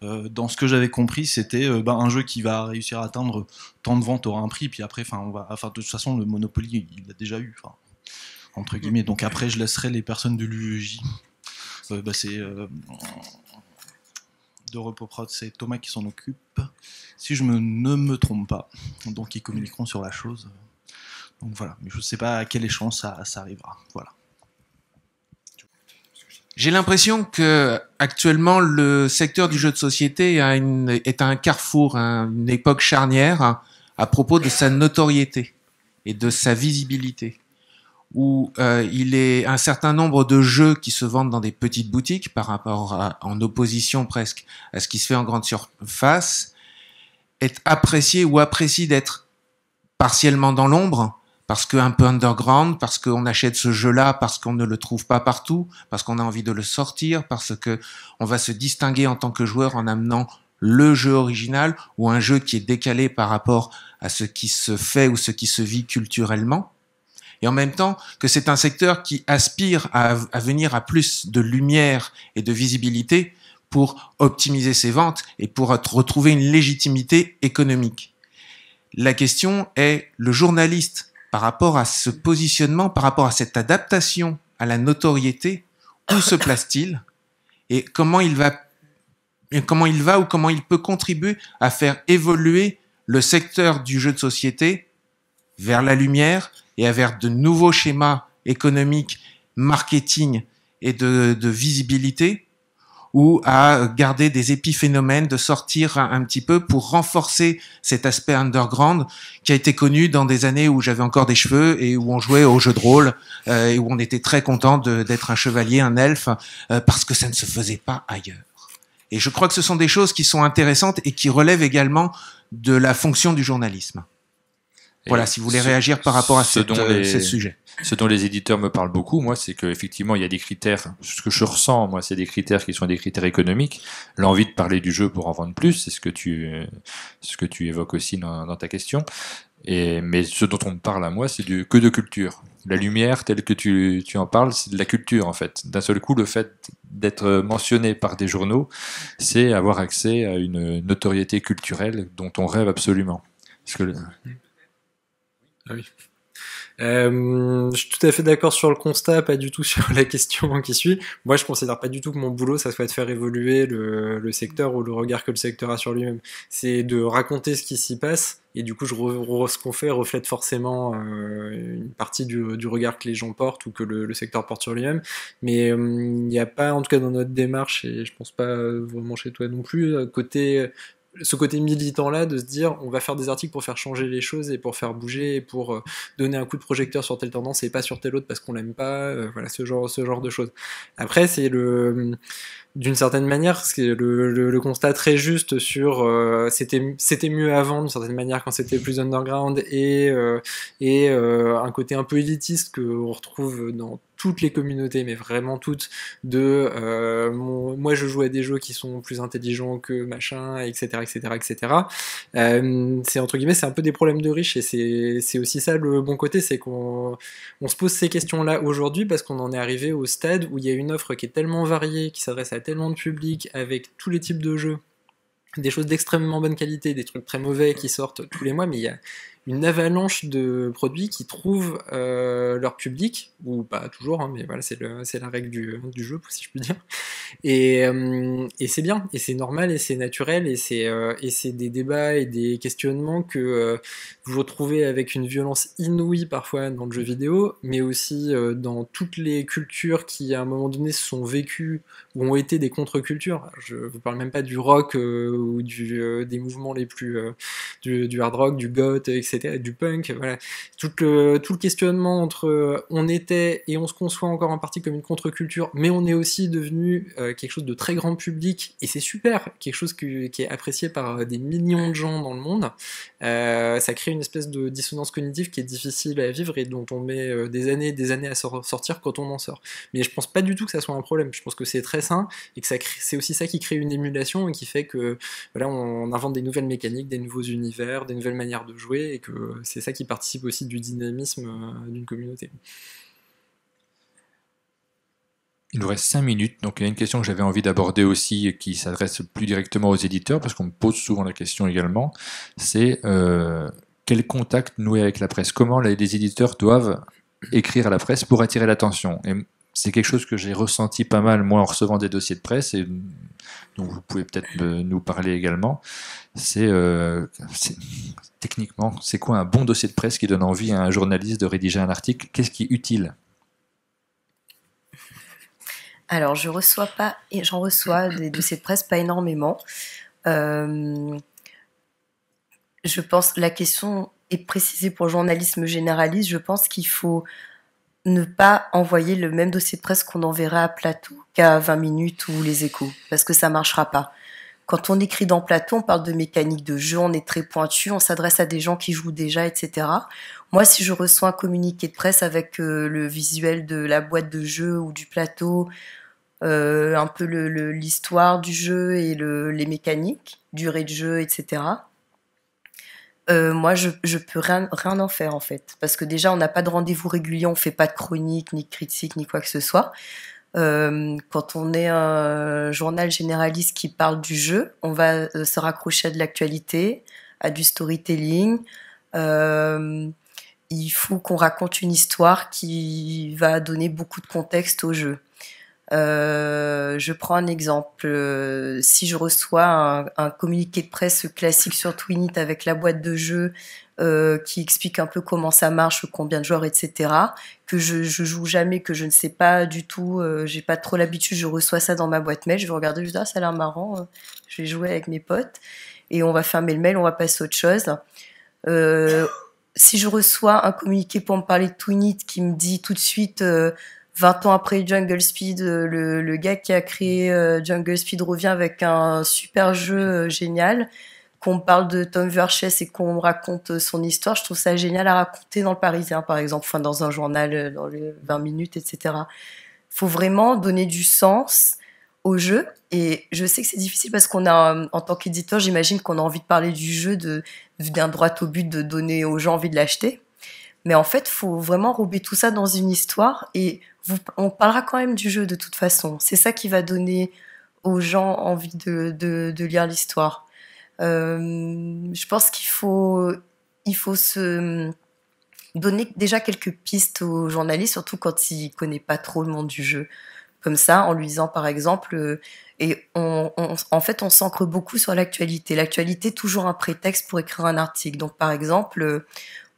Dans ce que j'avais compris, c'était un jeu qui va réussir à atteindre tant de ventes aura un prix, puis après, de toute façon, le Monopoly, il l'a déjà eu. Entre guillemets. Donc après, je laisserai les personnes de l'UEJ. C'est de Repoprod, c'est Thomas qui s'en occupe, si je ne me trompe pas. Donc ils communiqueront sur la chose. Donc voilà. Mais je ne sais pas à quelle échéance ça arrivera. Voilà. J'ai l'impression que actuellement le secteur du jeu de société est à un carrefour, une époque charnière à propos de sa notoriété et de sa visibilité. Où il est un certain nombre de jeux qui se vendent dans des petites boutiques en opposition presque à ce qui se fait en grande surface, est apprécié ou apprécie d'être partiellement dans l'ombre, parce qu'un peu underground, parce qu'on achète ce jeu-là, parce qu'on ne le trouve pas partout, parce qu'on a envie de le sortir, parce que on va se distinguer en tant que joueur en amenant le jeu original ou un jeu qui est décalé par rapport à ce qui se fait ou ce qui se vit culturellement. Et en même temps que c'est un secteur qui aspire à venir à plus de lumière et de visibilité pour optimiser ses ventes et pour retrouver une légitimité économique. La question est, le journaliste, par rapport à ce positionnement, par rapport à cette adaptation à la notoriété, où se place-t-il et comment il va ou comment il peut contribuer à faire évoluer le secteur du jeu de société vers la lumière et vers de nouveaux schémas économiques, marketing et de visibilité, ou à garder des épiphénomènes, de sortir un petit peu pour renforcer cet aspect underground qui a été connu dans des années où j'avais encore des cheveux et où on jouait aux jeux de rôle et où on était très content d'être un chevalier, un elfe, parce que ça ne se faisait pas ailleurs. Et je crois que ce sont des choses qui sont intéressantes et qui relèvent également de la fonction du journalisme. Voilà, si vous voulez réagir par rapport à ce sujet. Ce dont les éditeurs me parlent beaucoup, moi, c'est qu'effectivement, il y a des critères, ce que je ressens, moi, c'est des critères qui sont des critères économiques, l'envie de parler du jeu pour en vendre plus, c'est ce que tu évoques aussi dans ta question. Mais ce dont on me parle à moi, c'est que de culture. La lumière, telle que tu en parles, c'est de la culture en fait. D'un seul coup, le fait d'être mentionné par des journaux, c'est avoir accès à une notoriété culturelle dont on rêve absolument. Parce que Ah oui. Je suis tout à fait d'accord sur le constat, pas du tout sur la question qui suit. Moi, je considère pas du tout que mon boulot, ça soit de faire évoluer le secteur ou le regard que le secteur a sur lui-même. C'est de raconter ce qui s'y passe, et du coup, ce qu'on fait reflète forcément une partie du regard que les gens portent ou que le secteur porte sur lui-même. Mais il n'y a pas, en tout cas dans notre démarche, et je pense pas vraiment chez toi non plus, ce côté militant-là, de se dire on va faire des articles pour faire changer les choses et pour faire bouger et pour donner un coup de projecteur sur telle tendance et pas sur telle autre parce qu'on l'aime pas, voilà, ce genre de choses. Après, c'est d'une certaine manière, c'est le constat très juste sur c'était mieux avant, d'une certaine manière, quand c'était plus underground, et un côté un peu élitiste qu'on retrouve dans toutes les communautés, mais vraiment toutes, moi je joue à des jeux qui sont plus intelligents que machin, etc. C'est entre guillemets, c'est un peu des problèmes de riches, et c'est aussi ça le bon côté, c'est qu'on se pose ces questions-là aujourd'hui parce qu'on en est arrivé au stade où il y a une offre qui est tellement variée, qui s'adresse à tellement de public, avec tous les types de jeux, des choses d'extrêmement bonne qualité, des trucs très mauvais qui sortent tous les mois, mais il y a une avalanche de produits qui trouvent leur public, ou pas toujours, hein, mais voilà, c'est la règle du jeu, si je puis dire. Et c'est bien, et c'est normal, et c'est naturel, et c'est des débats et des questionnements que vous retrouvez avec une violence inouïe parfois dans le jeu vidéo, mais aussi dans toutes les cultures qui à un moment donné se sont vécues ou ont été des contre-cultures. Je vous parle même pas du rock ou des mouvements les plus du hard rock, du goth, etc., du punk, voilà. Tout le questionnement entre on était et on se conçoit encore en partie comme une contre-culture, mais on est aussi devenu quelque chose de très grand public, et c'est super, quelque chose qui est apprécié par des millions de gens dans le monde. Ça crée une espèce de dissonance cognitive qui est difficile à vivre et dont on met des années à sortir quand on en sort. Mais je pense pas du tout que ça soit un problème. Je pense que c'est très sain, et que c'est aussi ça qui crée une émulation et qui fait que voilà, on invente des nouvelles mécaniques, des nouveaux univers, des nouvelles manières de jouer, et que c'est ça qui participe aussi du dynamisme d'une communauté. Il nous reste 5 minutes, donc il y a une question que j'avais envie d'aborder aussi et qui s'adresse plus directement aux éditeurs, parce qu'on me pose souvent la question également, c'est quel contact nouer avec la presse? Comment les éditeurs doivent écrire à la presse pour attirer l'attention? Et c'est quelque chose que j'ai ressenti pas mal, moi, en recevant des dossiers de presse, et dont vous pouvez peut-être nous parler également. Techniquement, c'est quoi un bon dossier de presse qui donne envie à un journaliste de rédiger un article? Qu'est-ce qui est utile? Alors, j'en reçois des dossiers de presse, pas énormément. Je pense que la question est précisée pour le journalisme généraliste. Je pense qu'il faut ne pas envoyer le même dossier de presse qu'on enverra à Plateau qu'à 20 minutes ou Les Échos, parce que ça marchera pas. Quand on écrit dans Plateau, on parle de mécanique de jeu, on est très pointu, on s'adresse à des gens qui jouent déjà, etc. Moi, si je reçois un communiqué de presse avec le visuel de la boîte de jeu ou du plateau, un peu l'histoire du jeu et les mécaniques, durée de jeu, etc., moi, je peux rien en faire, en fait. Parce que déjà, on n'a pas de rendez-vous régulier, on fait pas de chronique, ni de critique, ni quoi que ce soit. Quand on est un journal généraliste qui parle du jeu, on va se raccrocher à de l'actualité, à du storytelling. Il faut qu'on raconte une histoire qui va donner beaucoup de contexte au jeu. Je prends un exemple. Si je reçois un communiqué de presse classique sur Twinit avec la boîte de jeu qui explique un peu comment ça marche, combien de joueurs, etc., que je joue jamais, que je ne sais pas du tout, j'ai pas trop l'habitude, je reçois ça dans ma boîte mail, je vais regarder, je dis ça a l'air marrant, je vais jouer avec mes potes, et on va fermer le mail, on va passer à autre chose. Si je reçois un communiqué pour me parler de Twinit qui me dit tout de suite 20 ans après Jungle Speed, le gars qui a créé Jungle Speed revient avec un super jeu génial, qu'on parle de Tom Verchès et qu'on raconte son histoire, je trouve ça génial à raconter dans le Parisien, par exemple, enfin dans un journal, dans les 20 minutes, etc. Il faut vraiment donner du sens au jeu. Et je sais que c'est difficile parce qu'on a, en tant qu'éditeur, j'imagine qu'on a envie de parler du jeu d'un droit au but, de donner aux gens envie de l'acheter. Mais en fait, faut vraiment rouber tout ça dans une histoire et on parlera quand même du jeu de toute façon. C'est ça qui va donner aux gens envie de lire l'histoire. Je pense qu'il faut se donner déjà quelques pistes aux journalistes, surtout quand ils connaissent pas trop le monde du jeu. Comme ça, en lui disant par exemple, et en fait, on s'ancre beaucoup sur l'actualité. L'actualité, toujours un prétexte pour écrire un article. Donc par exemple,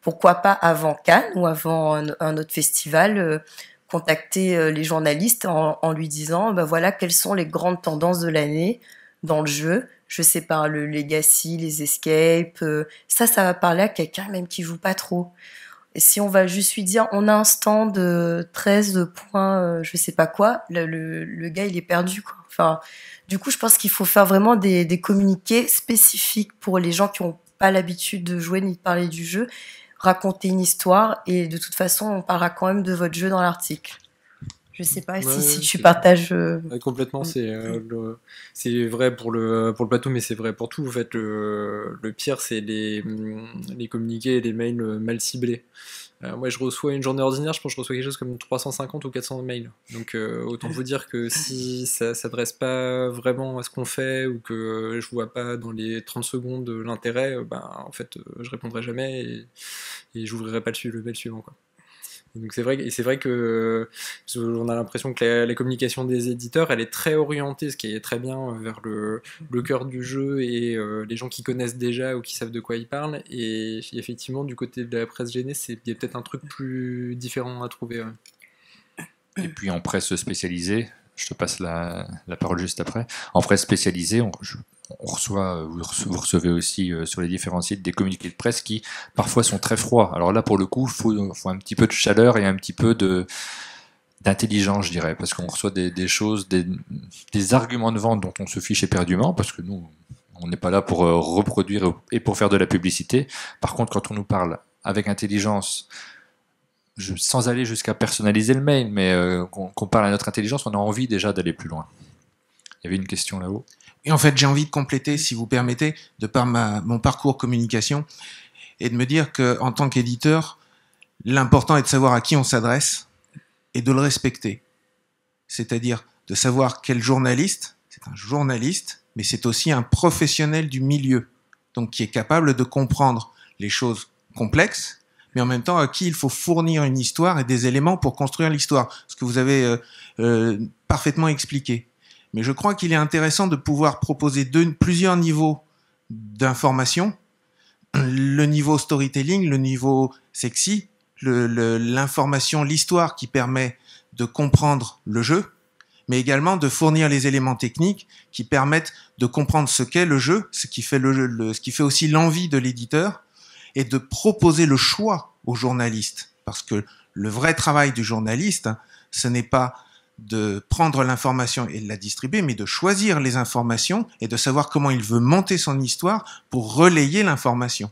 pourquoi pas avant Cannes ou avant un autre festival, contacter les journalistes en lui disant, ben voilà, quelles sont les grandes tendances de l'année dans le jeu. Je sais pas, le Legacy, les Escape, ça va parler à quelqu'un même qui joue pas trop. Et si on va juste lui dire, on a un stand de 13 points, je sais pas quoi, le gars il est perdu, quoi. Enfin, du coup, je pense qu'il faut faire vraiment des communiqués spécifiques pour les gens qui ont pas l'habitude de jouer ni de parler du jeu, raconter une histoire, et de toute façon, on parlera quand même de votre jeu dans l'article. Je sais pas si tu partages. Complètement, c'est vrai pour le plateau, mais c'est vrai pour tout. En fait, le pire, c'est les communiqués et les mails mal ciblés. Moi, je reçois une journée ordinaire, je pense que je reçois quelque chose comme 350 ou 400 mails. Donc, autant vous dire que si ça s'adresse pas vraiment à ce qu'on fait ou que je vois pas dans les 30 secondes l'intérêt, en fait, je répondrai jamais et j'ouvrirai pas le mail suivant, quoi. Donc c'est vrai que on a l'impression que la communication des éditeurs, elle est très orientée, ce qui est très bien, vers le cœur du jeu et les gens qui connaissent déjà ou qui savent de quoi ils parlent. Et effectivement, du côté de la presse gênée, il y a peut-être un truc plus différent à trouver. Ouais. Et puis en presse spécialisée, je te passe la parole juste après. En presse spécialisée, vous recevez aussi sur les différents sites des communiqués de presse qui parfois sont très froids. Alors là, pour le coup, il faut un petit peu de chaleur et un petit peu d'intelligence, je dirais, parce qu'on reçoit des choses, des arguments de vente dont on se fiche éperdument, parce que nous, on n'est pas là pour reproduire et pour faire de la publicité. Par contre, quand on nous parle avec intelligence, sans aller jusqu'à personnaliser le mail, mais qu'on parle à notre intelligence, on a envie déjà d'aller plus loin. Il y avait une question là-haut. Et en fait, j'ai envie de compléter, si vous permettez, de par mon parcours communication, et de me dire qu'en tant qu'éditeur, l'important est de savoir à qui on s'adresse et de le respecter. C'est-à-dire de savoir quel journaliste, c'est un journaliste, mais c'est aussi un professionnel du milieu, donc qui est capable de comprendre les choses complexes, mais en même temps à qui il faut fournir une histoire et des éléments pour construire l'histoire, ce que vous avez parfaitement expliqué. Mais je crois qu'il est intéressant de pouvoir proposer plusieurs niveaux d'information. Le niveau storytelling, le niveau sexy, l'information, l'histoire qui permet de comprendre le jeu, mais également de fournir les éléments techniques qui permettent de comprendre ce qu'est le jeu, ce qui fait ce qui fait aussi l'envie de l'éditeur, et de proposer le choix aux journalistes. Parce que le vrai travail du journaliste, ce n'est pas de prendre l'information et de la distribuer, mais de choisir les informations et de savoir comment il veut monter son histoire pour relayer l'information.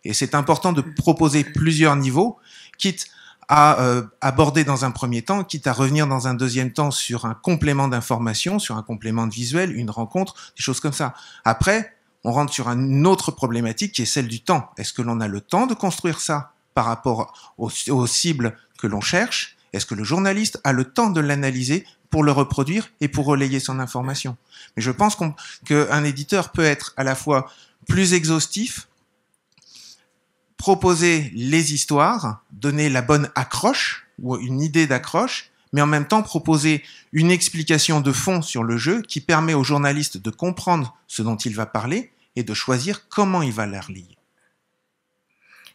Et c'est important de proposer plusieurs niveaux, quitte à aborder dans un premier temps, quitte à revenir dans un deuxième temps sur un complément d'information, sur un complément de visuel, une rencontre, des choses comme ça. Après, on rentre sur une autre problématique qui est celle du temps. Est-ce que l'on a le temps de construire ça par rapport aux cibles que l'on cherche ? Est-ce que le journaliste a le temps de l'analyser pour le reproduire et pour relayer son information ? Mais je pense qu'un éditeur peut être à la fois plus exhaustif, proposer les histoires, donner la bonne accroche ou une idée d'accroche, mais en même temps proposer une explication de fond sur le jeu qui permet au journaliste de comprendre ce dont il va parler et de choisir comment il va la relayer.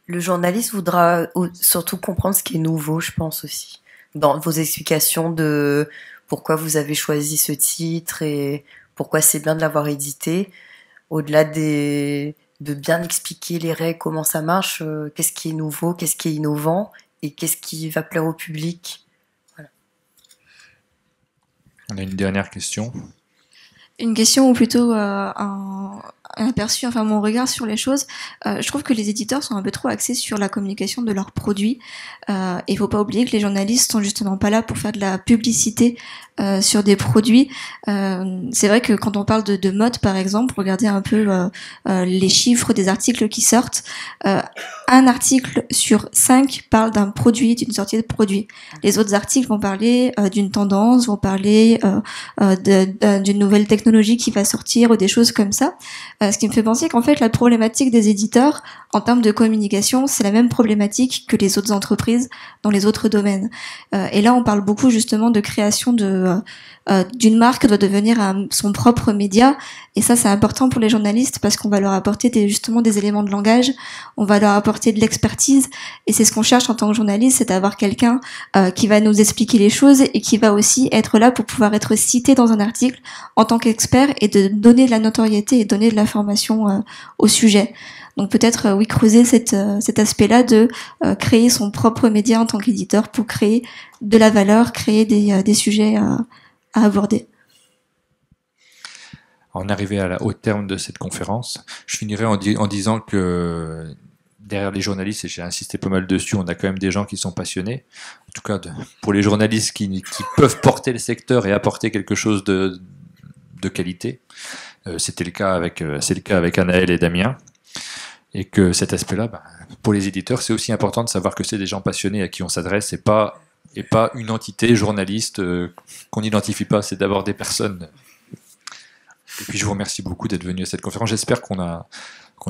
Le journaliste voudra surtout comprendre ce qui est nouveau, je pense aussi. Dans vos explications de pourquoi vous avez choisi ce titre et pourquoi c'est bien de l'avoir édité, au-delà de bien expliquer les règles, comment ça marche, qu'est-ce qui est nouveau, qu'est-ce qui est innovant et qu'est-ce qui va plaire au public. Voilà. On a une dernière question. Une question ou plutôt un aperçu, enfin mon regard sur les choses, je trouve que les éditeurs sont un peu trop axés sur la communication de leurs produits. Et il faut pas oublier que les journalistes sont justement pas là pour faire de la publicité sur des produits. C'est vrai que quand on parle de mode, par exemple, regardez un peu les chiffres des articles qui sortent. Un article sur 5 parle d'un produit, d'une sortie de produit. Les autres articles vont parler d'une tendance, vont parler d'une nouvelle technologie qui va sortir ou des choses comme ça. Ce qui me fait penser qu'en fait la problématique des éditeurs en termes de communication, c'est la même problématique que les autres entreprises dans les autres domaines. Et là, on parle beaucoup justement de création d'une marque doit devenir son propre média, et ça c'est important pour les journalistes parce qu'on va leur apporter justement des éléments de langage, on va leur apporter de l'expertise, et c'est ce qu'on cherche en tant que journaliste, c'est d'avoir quelqu'un qui va nous expliquer les choses et qui va aussi être là pour pouvoir être cité dans un article en tant qu'expert et de donner de la notoriété et donner de l'information au sujet. Donc peut-être oui, creuser cet aspect-là de créer son propre média en tant qu'éditeur pour créer de la valeur, créer des sujets à aborder. On est arrivé au terme de cette conférence. Je finirai en disant que derrière les journalistes, et j'ai insisté pas mal dessus, on a quand même des gens qui sont passionnés. En tout cas, pour les journalistes qui peuvent porter le secteur et apporter quelque chose de qualité. C'est le cas avec Anaël et Damien. Et que cet aspect-là, pour les éditeurs, c'est aussi important de savoir que c'est des gens passionnés à qui on s'adresse et pas une entité journaliste qu'on n'identifie pas, c'est d'abord des personnes. Et puis je vous remercie beaucoup d'être venu à cette conférence. J'espère qu'on a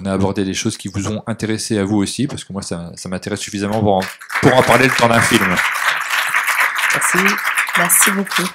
abordé des choses qui vous ont intéressé à vous aussi, parce que moi ça m'intéresse suffisamment pour en parler le temps d'un film. Merci beaucoup.